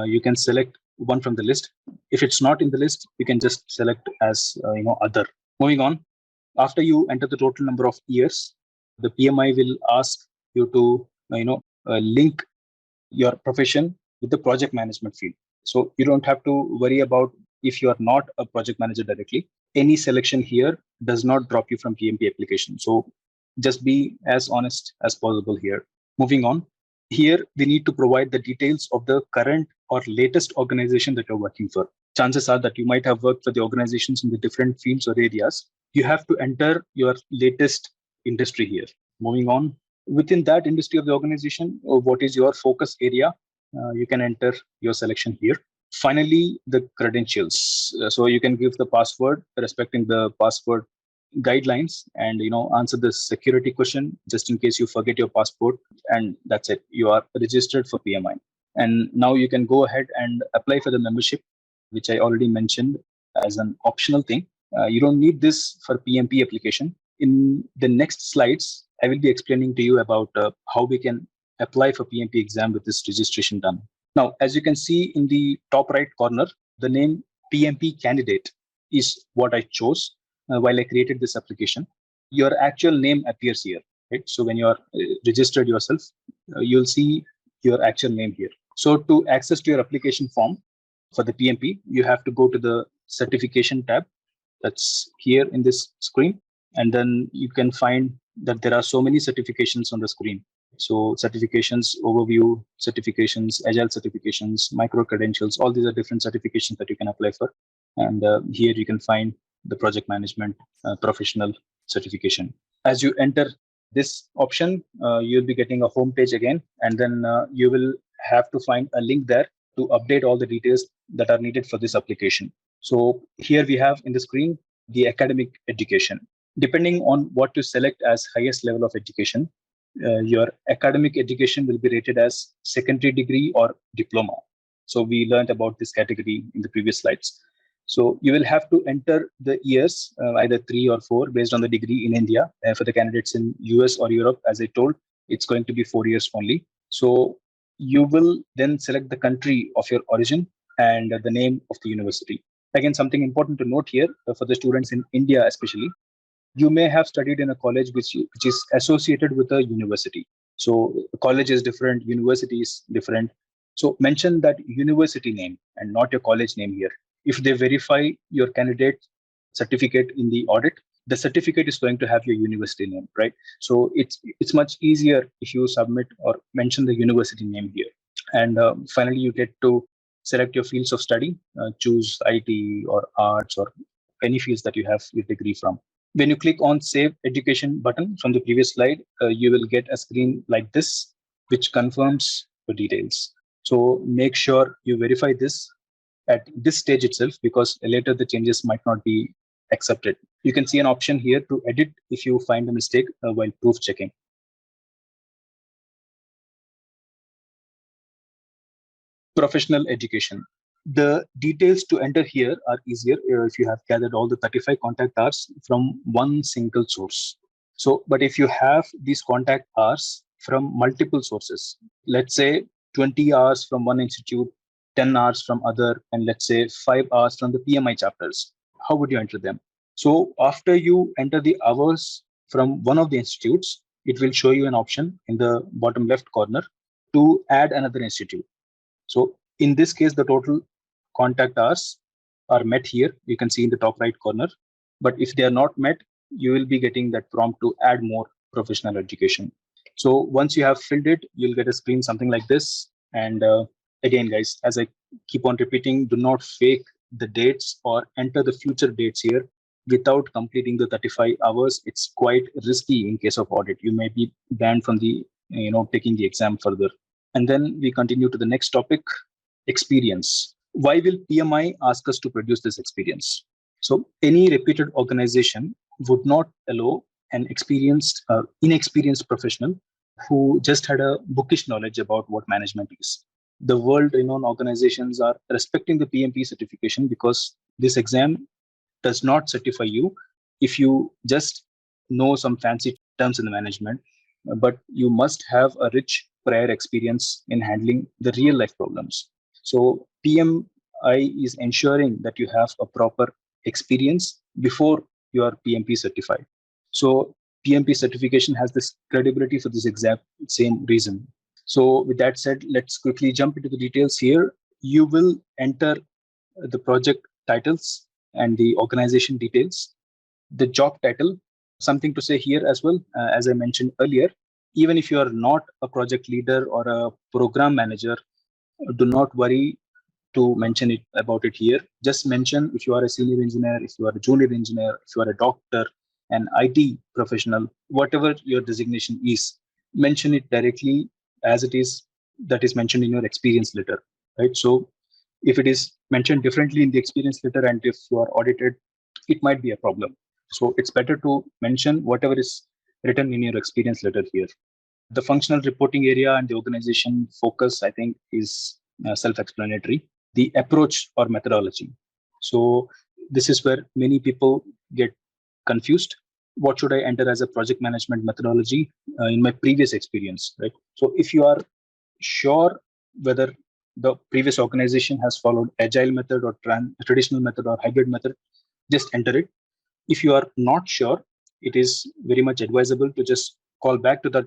You can select one from the list. If it's not in the list, you can just select as other. Moving on, after you enter the total number of years, the PMI will ask you to link your profession with the project management field. So you don't have to worry about if you are not a project manager directly. Any selection here does not drop you from PMP application. So just be as honest as possible here. Moving on, here we need to provide the details of the current or latest organization that you're working for. Chances are that you might have worked for the organizations in the different fields or areas. You have to enter your latest industry here. Moving on, within that industry of the organization, what is your focus area? You can enter your selection here. Finally, the credentials. So you can give the password respecting the password guidelines and answer the security question just in case you forget your passport, and that's it. You are registered for PMI. And now you can go ahead and apply for the membership, which I already mentioned as an optional thing. You don't need this for PMP application. In the next slides, I will be explaining to you about how we can apply for PMP exam with this registration done. Now, as you can see in the top right corner, the name PMP candidate is what I chose while I created this application. Your actual name appears here, right? So when you are registered yourself, you'll see your actual name here. So to access to your application form for the PMP, you have to go to the certification tab that's here in this screen. And then you can find that there are so many certifications on the screen. So certifications, overview, certifications, agile certifications, micro credentials, all these are different certifications that you can apply for. And here you can find the project management professional certification. As you enter this option, you'll be getting a home page again, and then you will have to find a link there to update all the details that are needed for this application. So here we have in the screen the academic education. Depending on what you select as highest level of education, your academic education will be rated as secondary degree or diploma. So we learned about this category in the previous slides. So you will have to enter the years, either 3 or 4, based on the degree in India. For the candidates in US or Europe, as I told, it's going to be 4 years only. So you will then select the country of your origin and the name of the university. Again, something important to note here for the students in India especially, you may have studied in a college which is associated with a university. So college is different, university is different. So mention that university name and not your college name here. If they verify your candidate certificate in the audit, the certificate is going to have your university name, right? So it's much easier if you submit or mention the university name here. And finally, you get to select your fields of study, choose IT or arts or any fields that you have your degree from. When you click on Save Education button from the previous slide, you will get a screen like this, which confirms the details. So make sure you verify this at this stage itself, because later the changes might not be accepted. You can see an option here to edit if you find a mistake while proof checking. Professional education. The details to enter here are easier if you have gathered all the 35 contact hours from one single source. So, but if you have these contact hours from multiple sources, let's say 20 hours from one institute, 10 hours from other, and let's say 5 hours from the PMI chapters, how would you enter them? So after you enter the hours from one of the institutes, it will show you an option in the bottom left corner to add another institute. So in this case, the total contact hours are met here. You can see in the top right corner. But if they are not met, you will be getting that prompt to add more professional education. So once you have filled it, you'll get a screen something like this. And again, guys, as I keep on repeating, do not fake the dates or enter the future dates here without completing the 35 hours. It's quite risky in case of audit. You may be banned from the, taking the exam further. And then we continue to the next topic, experience. Why will PMI ask us to produce this experience? So any reputed organization would not allow an inexperienced professional who just had a bookish knowledge about what management is. The world-renowned organizations are respecting the PMP certification because this exam does not certify you if you just know some fancy terms in the management, but you must have a rich prior experience in handling the real life problems. So PMI is ensuring that you have a proper experience before you are PMP certified. So PMP certification has this credibility for this exact same reason. So with that said, let's quickly jump into the details here. You will enter the project titles and the organization details, the job title. Something to say here as well, as I mentioned earlier, even if you are not a project leader or a program manager, do not worry to mention it about it here. Just mention if you are a senior engineer, if you are a junior engineer, if you are a doctor, an IT professional, whatever your designation is, mention it directly as it is, that is mentioned in your experience letter, right? So if it is mentioned differently in the experience letter and if you are audited, it might be a problem. So it's better to mention whatever is written in your experience letter here. The functional reporting area and the organization focus, I think, is self-explanatory. The approach or methodology. So this is where many people get confused. What should I enter as a project management methodology in my previous experience, right? So if you are sure whether the previous organization has followed agile method or traditional method or hybrid method, just enter it. If you are not sure, it is very much advisable to just call back to that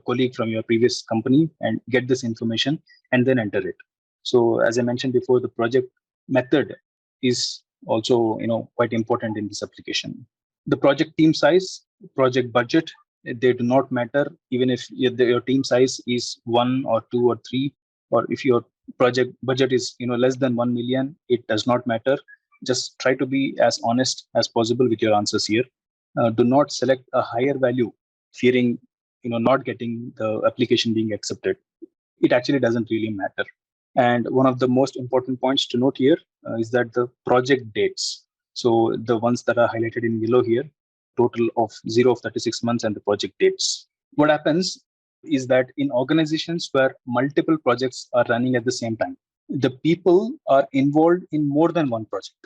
colleague from your previous company and get this information and then enter it. So as I mentioned before, the project method is also quite important in this application. The project team size, project budget, they do not matter. Even if your team size is 1 or 2 or 3, or if your project budget is less than 1 million, it does not matter. Just try to be as honest as possible with your answers here. Do not select a higher value, fearing not getting the application being accepted. It actually doesn't really matter. And one of the most important points to note here is that the project dates. So the ones that are highlighted in yellow here, total of 0 of 36 months and the project dates. What happens is that in organizations where multiple projects are running at the same time, the people are involved in more than one project.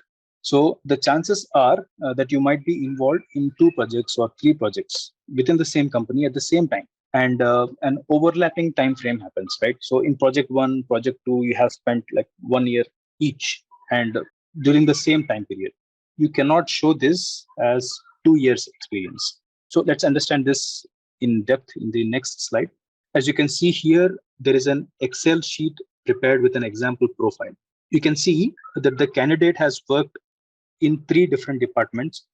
So the chances are that you might be involved in 2 projects or 3 projects within the same company at the same time. And an overlapping time frame happens, right? So in project 1, project 2, you have spent like 1 year each, and during the same time period. You cannot show this as 2 years experience. So let's understand this in depth in the next slide. As you can see here, there is an Excel sheet prepared with an example profile. You can see that the candidate has worked in 3 different departments.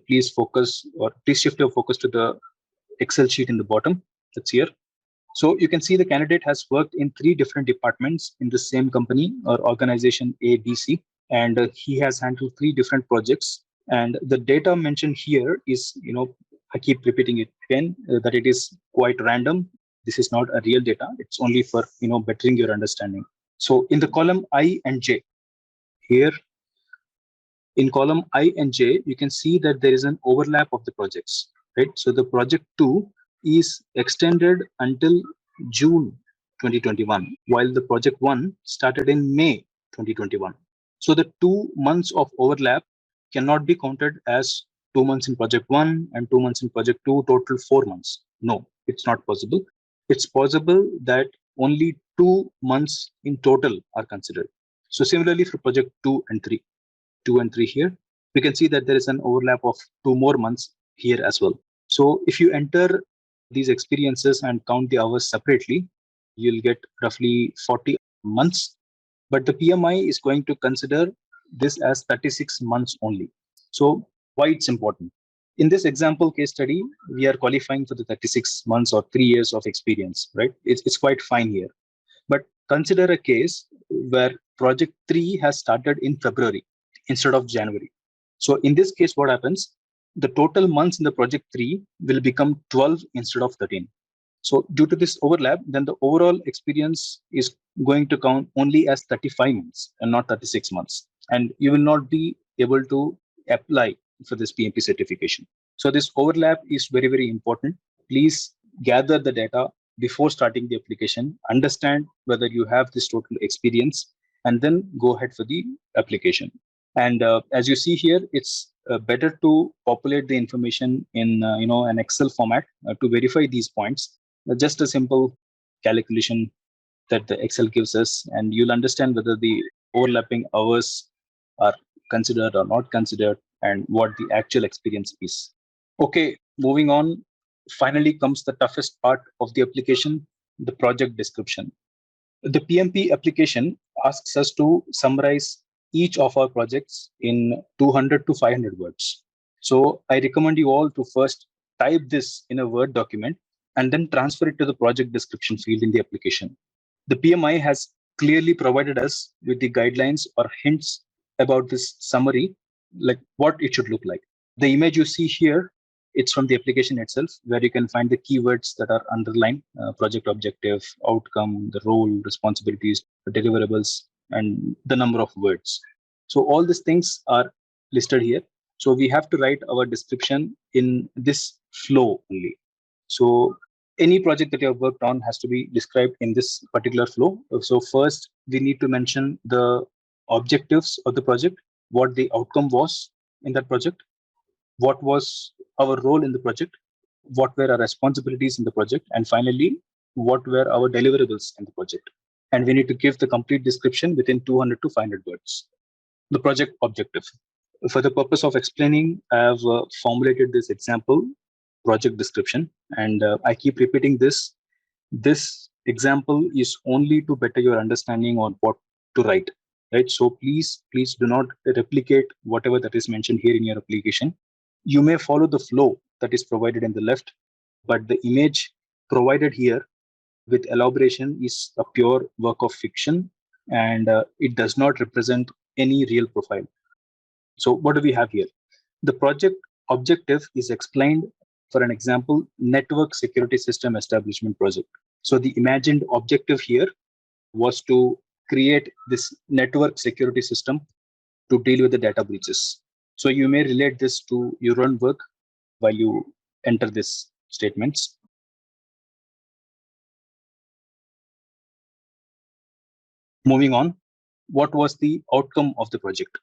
Please shift your focus to the Excel sheet in the bottom. That's here. So you can see the candidate has worked in 3 different departments in the same company or organization A, B, C, and he has handled 3 different projects. And the data mentioned here is, I keep repeating it again, that it is quite random. This is not a real data. It's only for, bettering your understanding. So in the column I and J, here in column I and J, you can see that there is an overlap of the projects, right? So the project 2 is extended until June 2021, while the project 1 started in May 2021. So the 2 months of overlap cannot be counted as 2 months in project 1 and 2 months in project 2, total 4 months. No, it's not possible. It's possible that only 2 months in total are considered. So similarly for project 2 and 3 here, we can see that there is an overlap of 2 more months here as well. So if you enter these experiences and count the hours separately, you'll get roughly 40 months. But the PMI is going to consider this as 36 months only. So why it's important? In this example case study, we are qualifying for the 36 months or 3 years of experience, right? It's quite fine here. But consider a case where project 3 has started in February instead of January. So in this case, what happens? The total months in the project 3 will become 12 instead of 13. So due to this overlap, then the overall experience is going to count only as 35 months and not 36 months. And you will not be able to apply for this PMP certification. So this overlap is very, very important. Please gather the data before starting the application, understand whether you have this total experience, and then go ahead for the application. And as you see here, it's better to populate the information in an Excel format to verify these points. Just a simple calculation that the Excel gives us, and you'll understand whether the overlapping hours are considered or not considered and what the actual experience is. Okay, moving on. Finally comes the toughest part of the application, the project description. The PMP application asks us to summarize each of our projects in 200 to 500 words. So I recommend you all to first type this in a Word document and then transfer it to the project description field in the application. The PMI has clearly provided us with the guidelines or hints about this summary, like what it should look like. The image you see here, it's from the application itself, where you can find the keywords that are underlined, project objective, outcome, the role, responsibilities, the deliverables, and the number of words. So all these things are listed here. So we have to write our description in this flow only. So any project that you have worked on has to be described in this particular flow. So first, we need to mention the objectives of the project, what the outcome was in that project, what was our role in the project, what were our responsibilities in the project, and finally, what were our deliverables in the project. And we need to give the complete description within 200 to 500 words. The project objective. For the purpose of explaining, I have formulated this example project description, and I keep repeating this. This example is only to better your understanding on what to write, right? So please do not replicate whatever that is mentioned here in your application. You may follow the flow that is provided in the left, but the image provided here with elaboration is a pure work of fiction, and it does not represent any real profile. So what do we have here? The project objective is explained, for an example, network security system establishment project. So the imagined objective here was to create this network security system to deal with the data breaches. So you may relate this to your own work while you enter these statements. Moving on, what was the outcome of the project?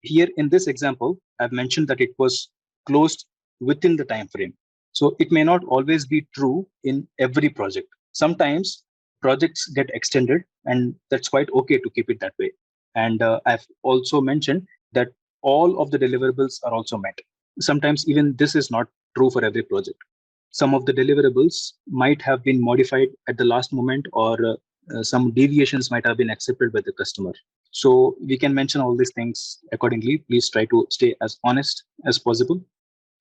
Here in this example, I've mentioned that it was closed within the time frame. So it may not always be true in every project. Sometimes projects get extended, and that's quite okay to keep it that way. And I've also mentioned that all of the deliverables are also met. Sometimes even this is not true for every project. Some of the deliverables might have been modified at the last moment, or some deviations might have been accepted by the customer. So we can mention all these things accordingly. Please try to stay as honest as possible.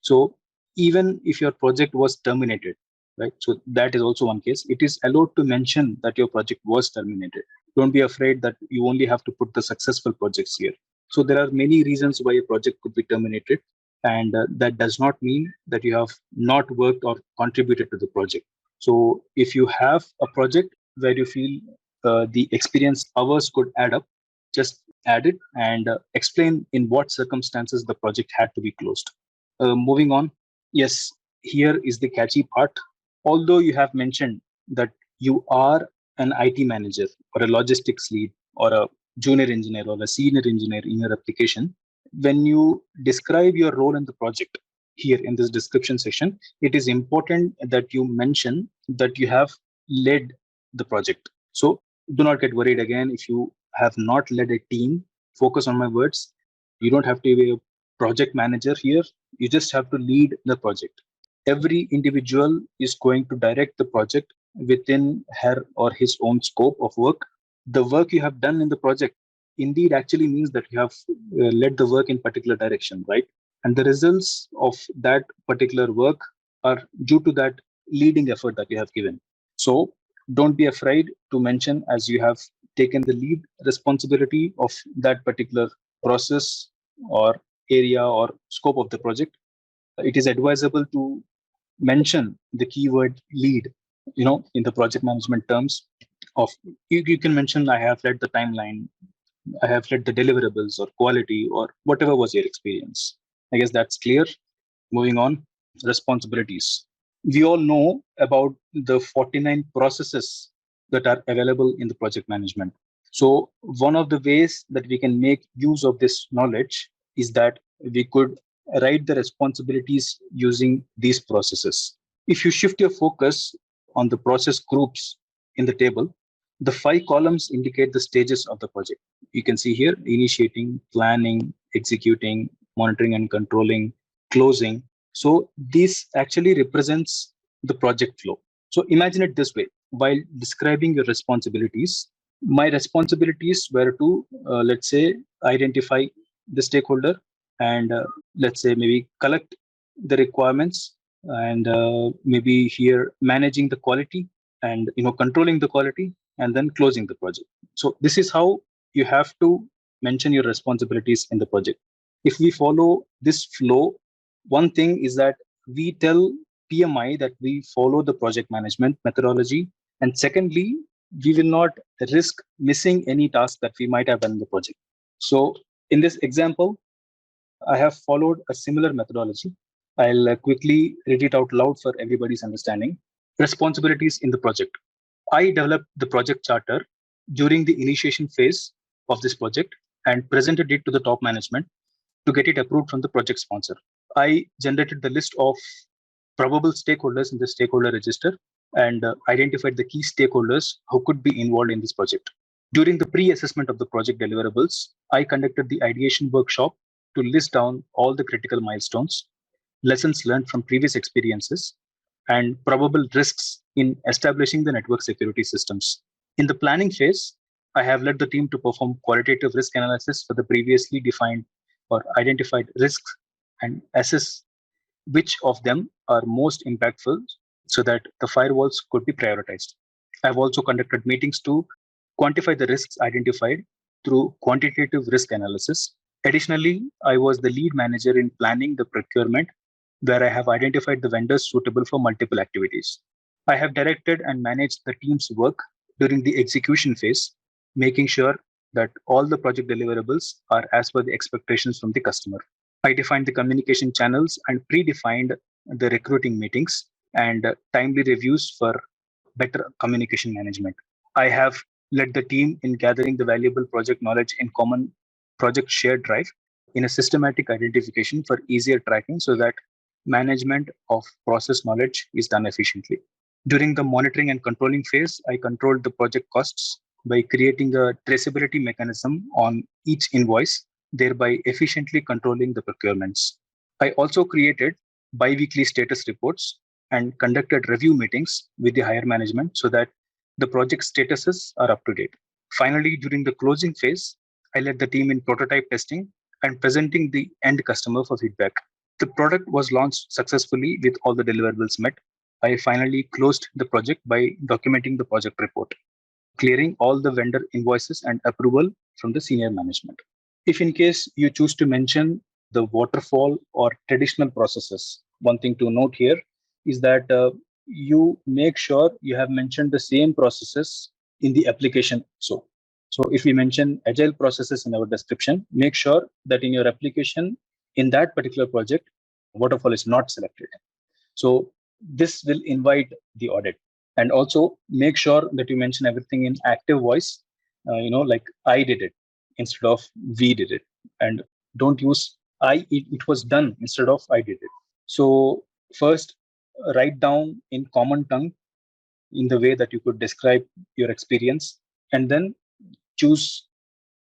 So even if your project was terminated, right? So that is also one case. It is allowed to mention that your project was terminated. Don't be afraid that you only have to put the successful projects here. So there are many reasons why a project could be terminated, and that does not mean that you have not worked or contributed to the project. So if you have a project where you feel the experience hours could add up, just add it and explain in what circumstances the project had to be closed. Moving on, yes, here is the catchy part. Although you have mentioned that you are an IT manager or a logistics lead or a junior engineer or a senior engineer in your application, when you describe your role in the project here in this description section, it is important that you mention that you have led the project. So do not get worried again if you have not led a team. Focus on my words. You don't have to be a project manager here. You just have to lead the project. Every individual is going to direct the project within her or his own scope of work. The work you have done in the project indeed actually means that you have led the work in particular direction, right? And the results of that particular work are due to that leading effort that you have given. So don't be afraid to mention as you have taken the lead responsibility of that particular process or area or scope of the project. It is advisable to mention the keyword lead, in the project management terms of you can mention I have led the timeline, I have led the deliverables or quality or whatever was your experience. I guess that's clear. Moving on, responsibilities. We all know about the 49 processes that are available in the project management. So one of the ways that we can make use of this knowledge is that we could write the responsibilities using these processes. If you shift your focus on the process groups in the table, the 5 columns indicate the stages of the project. You can see here initiating, planning, executing, monitoring and controlling, closing. So this actually represents the project flow. So imagine it this way. While describing your responsibilities, my responsibilities were to, let's say, identify the stakeholder and let's say maybe collect the requirements and maybe here managing the quality and controlling the quality and then closing the project. So this is how you have to mention your responsibilities in the project. If we follow this flow, one thing is that we tell PMI that we follow the project management methodology. And secondly, we will not risk missing any task that we might have done in the project. So in this example, I have followed a similar methodology. I'll quickly read it out loud for everybody's understanding. Responsibilities in the project. I developed the project charter during the initiation phase of this project and presented it to the top management to get it approved from the project sponsor. I generated the list of probable stakeholders in the stakeholder register and identified the key stakeholders who could be involved in this project. During the pre-assessment of the project deliverables, I conducted the ideation workshop to list down all the critical milestones, lessons learned from previous experiences, and probable risks in establishing the network security systems. In the planning phase, I have led the team to perform qualitative risk analysis for the previously defined or identified risks and assess which of them are most impactful so that the firewalls could be prioritized. I've also conducted meetings to quantify the risks identified through quantitative risk analysis. Additionally, I was the lead manager in planning the procurement, where I have identified the vendors suitable for multiple activities. I have directed and managed the team's work during the execution phase, making sure that all the project deliverables are as per the expectations from the customer. I defined the communication channels and predefined the recruiting meetings and timely reviews for better communication management. I have led the team in gathering the valuable project knowledge in common project shared drive in a systematic identification for easier tracking so that management of process knowledge is done efficiently. During the monitoring and controlling phase, I controlled the project costs by creating a traceability mechanism on each invoice, thereby efficiently controlling the procurements. I also created bi-weekly status reports and conducted review meetings with the higher management so that the project statuses are up to date. Finally, during the closing phase, I led the team in prototype testing and presenting the end customer for feedback. The product was launched successfully with all the deliverables met. I finally closed the project by documenting the project report, clearing all the vendor invoices and approval from the senior management. If in case you choose to mention the waterfall or traditional processes, one thing to note here is that you make sure you have mentioned the same processes in the application. So if we mention agile processes in our description, make sure that in your application, in that particular project, waterfall is not selected. So this will invite the audit. And also make sure that you mention everything in active voice, like I did it instead of we did it. And don't use it was done instead of I did it. So first, write down in common tongue in the way that you could describe your experience, and then choose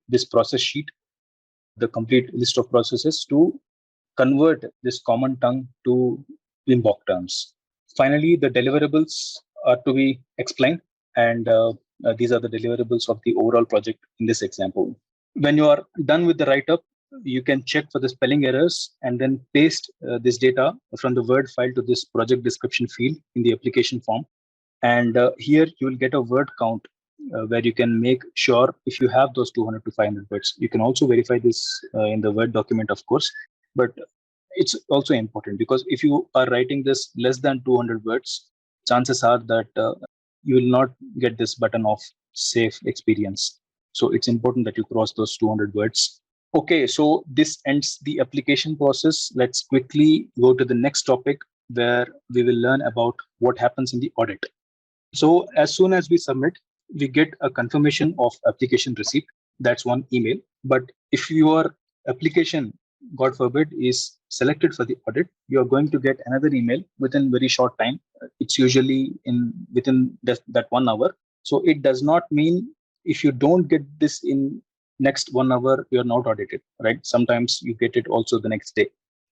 this process sheet, the complete list of processes, to convert this common tongue to Wimbok terms. Finally, the deliverables are to be explained, and these are the deliverables of the overall project in this example. When you are done with the write-up, you can check for the spelling errors and then paste this data from the Word file to this project description field in the application form. And here you will get a word count where you can make sure if you have those 200 to 500 words. You can also verify this in the Word document, of course, but it's also important because if you are writing this less than 200 words, chances are that you will not get this button of save experience. So it's important that you cross those 200 words. Okay, so this ends the application process. Let's quickly go to the next topic where we will learn about what happens in the audit. So as soon as we submit, we get a confirmation of application receipt. That's one email. But if your application, God forbid, is selected for the audit, you are going to get another email within very short time. It's usually within that 1 hour. So it does not mean if you don't get this in next 1 hour, you're not audited, right? Sometimes you get it also the next day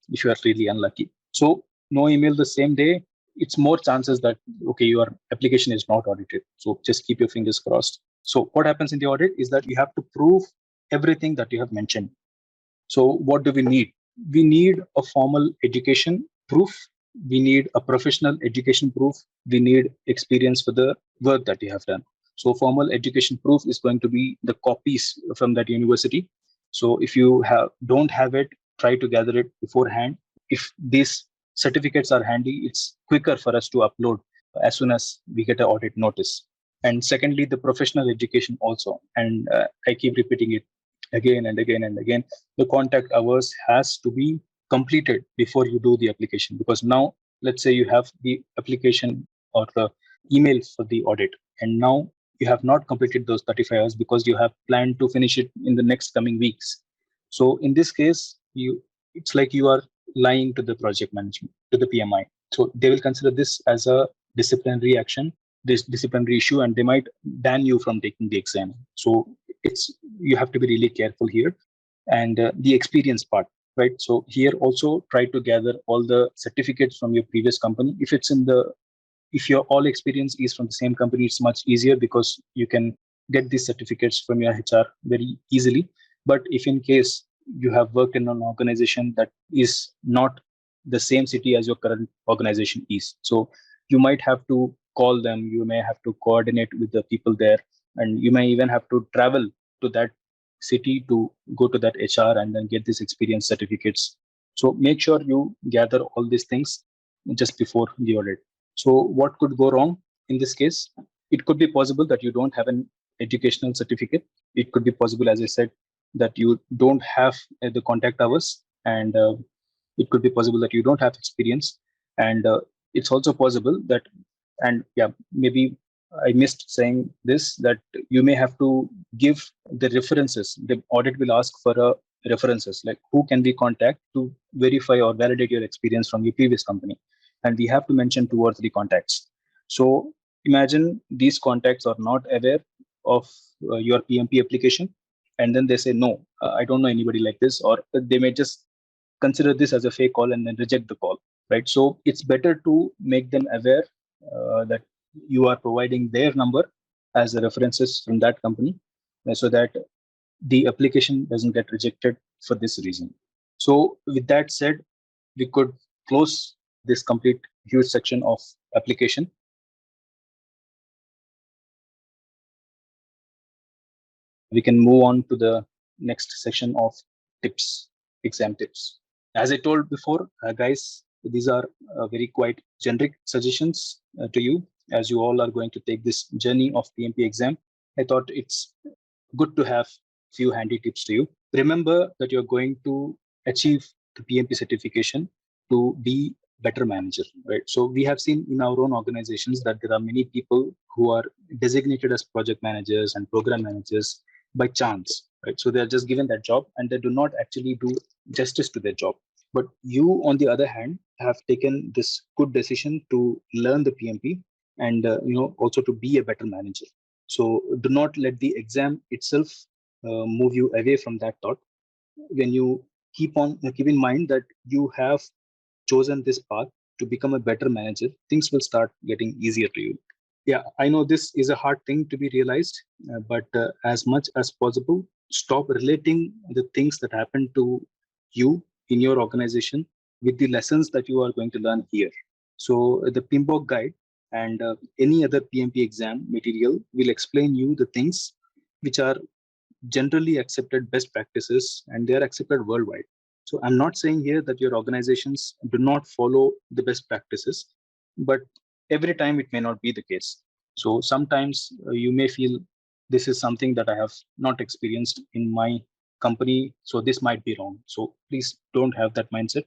if you are really unlucky. So no email the same day, it's more chances that, okay, your application is not audited. So just keep your fingers crossed. So what happens in the audit is that you have to prove everything that you have mentioned. So what do we need? We need a formal education proof. We need a professional education proof. We need experience for the work that you have done. So formal education proof is going to be the copies from that university. So if you don't have it, try to gather it beforehand. If these certificates are handy, it's quicker for us to upload as soon as we get an audit notice. And secondly, the professional education also. And I keep repeating it again and again and again. The contact hours has to be completed before you do the application, because now let's say you have the application or the email for the audit, and now you have not completed those 35 hours because you have planned to finish it in the next coming weeks. So in this case, it's like you are lying to the project management, to the PMI. So they will consider this as a disciplinary action, this disciplinary issue, and they might ban you from taking the exam. So you have to be really careful here. And the experience part, right? So here also try to gather all the certificates from your previous company. If your all experience is from the same company, it's much easier because you can get these certificates from your HR very easily. But if in case you have worked in an organization that is not the same city as your current organization is, so you might have to call them, you may have to coordinate with the people there, and you may even have to travel to that city to go to that HR and then get these experience certificates. So make sure you gather all these things just before the audit. So what could go wrong in this case? It could be possible that you don't have an educational certificate. It could be possible, as I said, that you don't have the contact hours, and it could be possible that you don't have experience. And it's also possible that, and yeah, maybe I missed saying this, that you may have to give the references. The audit will ask for references, like who can we contact to verify or validate your experience from your previous company. And we have to mention 2 or 3 contacts. So imagine these contacts are not aware of your PMP application, and then they say, no, I don't know anybody like this, or they may just consider this as a fake call and then reject the call, right? So it's better to make them aware that you are providing their number as the references from that company, so that the application doesn't get rejected for this reason. So with that said, we could close this complete huge section of application. We can move on to the next section of tips, exam tips. As I told before, guys, these are very quite generic suggestions to you, as you all are going to take this journey of PMP exam. I thought it's good to have few handy tips to you. Remember that you're going to achieve the PMP certification to be better manager, right? So we have seen in our own organizations that there are many people who are designated as project managers and program managers by chance, right? So they're just given that job and they do not actually do justice to their job. But you, on the other hand, have taken this good decision to learn the PMP and also to be a better manager. So do not let the exam itself move you away from that thought. When you keep in mind that you have chosen this path to become a better manager, things will start getting easier to you. Yeah, I know this is a hard thing to be realized, but as much as possible, stop relating the things that happen to you in your organization with the lessons that you are going to learn here. So the PMBOK guide and any other PMP exam material will explain you the things which are generally accepted best practices and they are accepted worldwide. So I'm not saying here that your organizations do not follow the best practices, but every time it may not be the case. So sometimes you may feel this is something that I have not experienced in my company, so this might be wrong. So please don't have that mindset.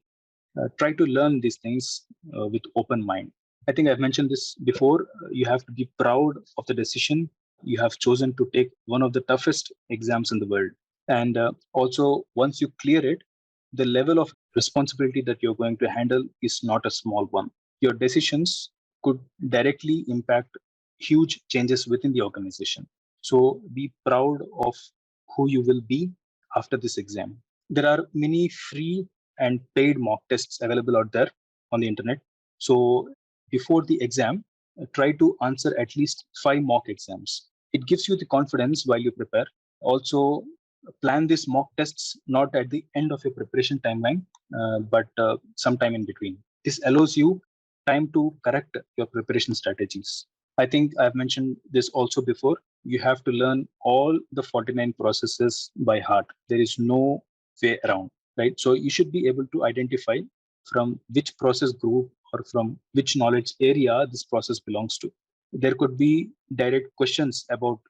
Try to learn these things with open mind. I think I've mentioned this before. You have to be proud of the decision you have chosen to take one of the toughest exams in the world. And also, once you clear it, the level of responsibility that you're going to handle is not a small one. Your decisions could directly impact huge changes within the organization. So be proud of who you will be after this exam. There are many free and paid mock tests available out there on the internet. So before the exam, try to answer at least 5 mock exams. It gives you the confidence while you prepare. Also, plan these mock tests not at the end of your preparation timeline, but sometime in between. This allows you time to correct your preparation strategies. I think I've mentioned this also before. You have to learn all the 49 processes by heart. There is no way around, right? So you should be able to identify from which process group or from which knowledge area this process belongs to. There could be direct questions about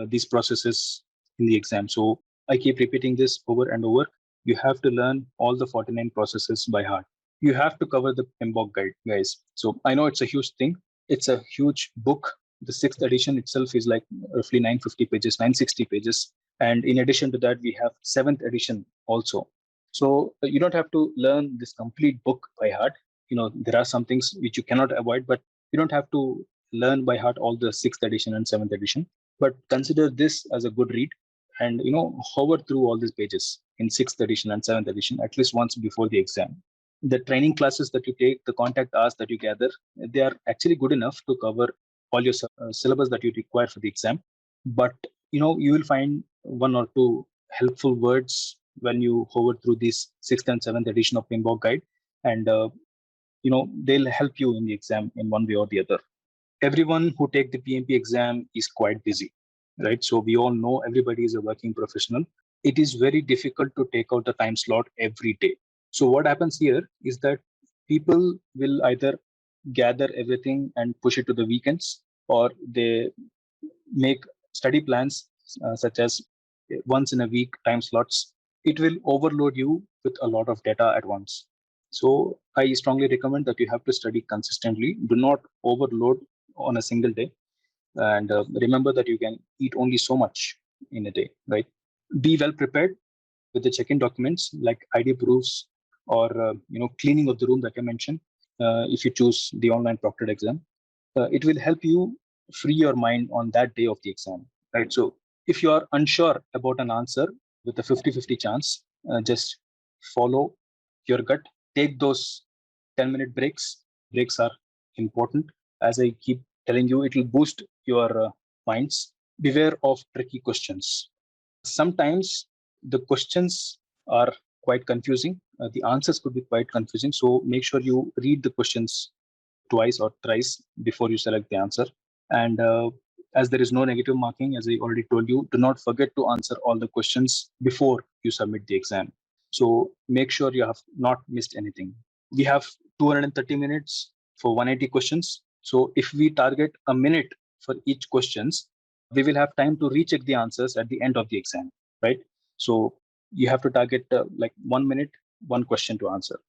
these processes in the exam. So I keep repeating this over and over. You have to learn all the 49 processes by heart. You have to cover the PMBOK guide, guys. So I know it's a huge thing. It's a huge book. The 6th edition itself is like roughly 950 pages, 960 pages. And in addition to that, we have 7th edition also. So you don't have to learn this complete book by heart. There are some things which you cannot avoid, but you don't have to learn by heart all the 6th edition and 7th edition. But consider this as a good read and hover through all these pages in 6th edition and 7th edition at least once before the exam. The training classes that you take, the contact hours that you gather, they are actually good enough to cover all your syllabus that you require for the exam. But you will find one or two helpful words when you hover through this 6th and 7th edition of PMBOK guide, and they'll help you in the exam in one way or the other. Everyone who take the PMP exam is quite busy, right? So we all know everybody is a working professional. It is very difficult to take out the time slot every day. So what happens here is that people will either gather everything and push it to the weekends, or they make study plans such as once in a week time slots. It will overload you with a lot of data at once. So I strongly recommend that you have to study consistently. Do not overload on a single day. And remember that you can eat only so much in a day, right? Be well prepared with the check-in documents like ID proofs or cleaning of the room that I mentioned. If you choose the online proctored exam, it will help you free your mind on that day of the exam, right? So if you are unsure about an answer with a 50-50 chance, just follow your gut. Take those 10-minute breaks. Breaks are important. As I keep telling you, it will boost your minds. Beware of tricky questions. Sometimes the questions are quite confusing. The answers could be quite confusing. So make sure you read the questions twice or thrice before you select the answer. And as there is no negative marking, as I already told you, do not forget to answer all the questions before you submit the exam. So make sure you have not missed anything. We have 230 minutes for 180 questions. So if we target a minute for each questions, we will have time to recheck the answers at the end of the exam, right? So you have to target like 1 minute, one question to answer.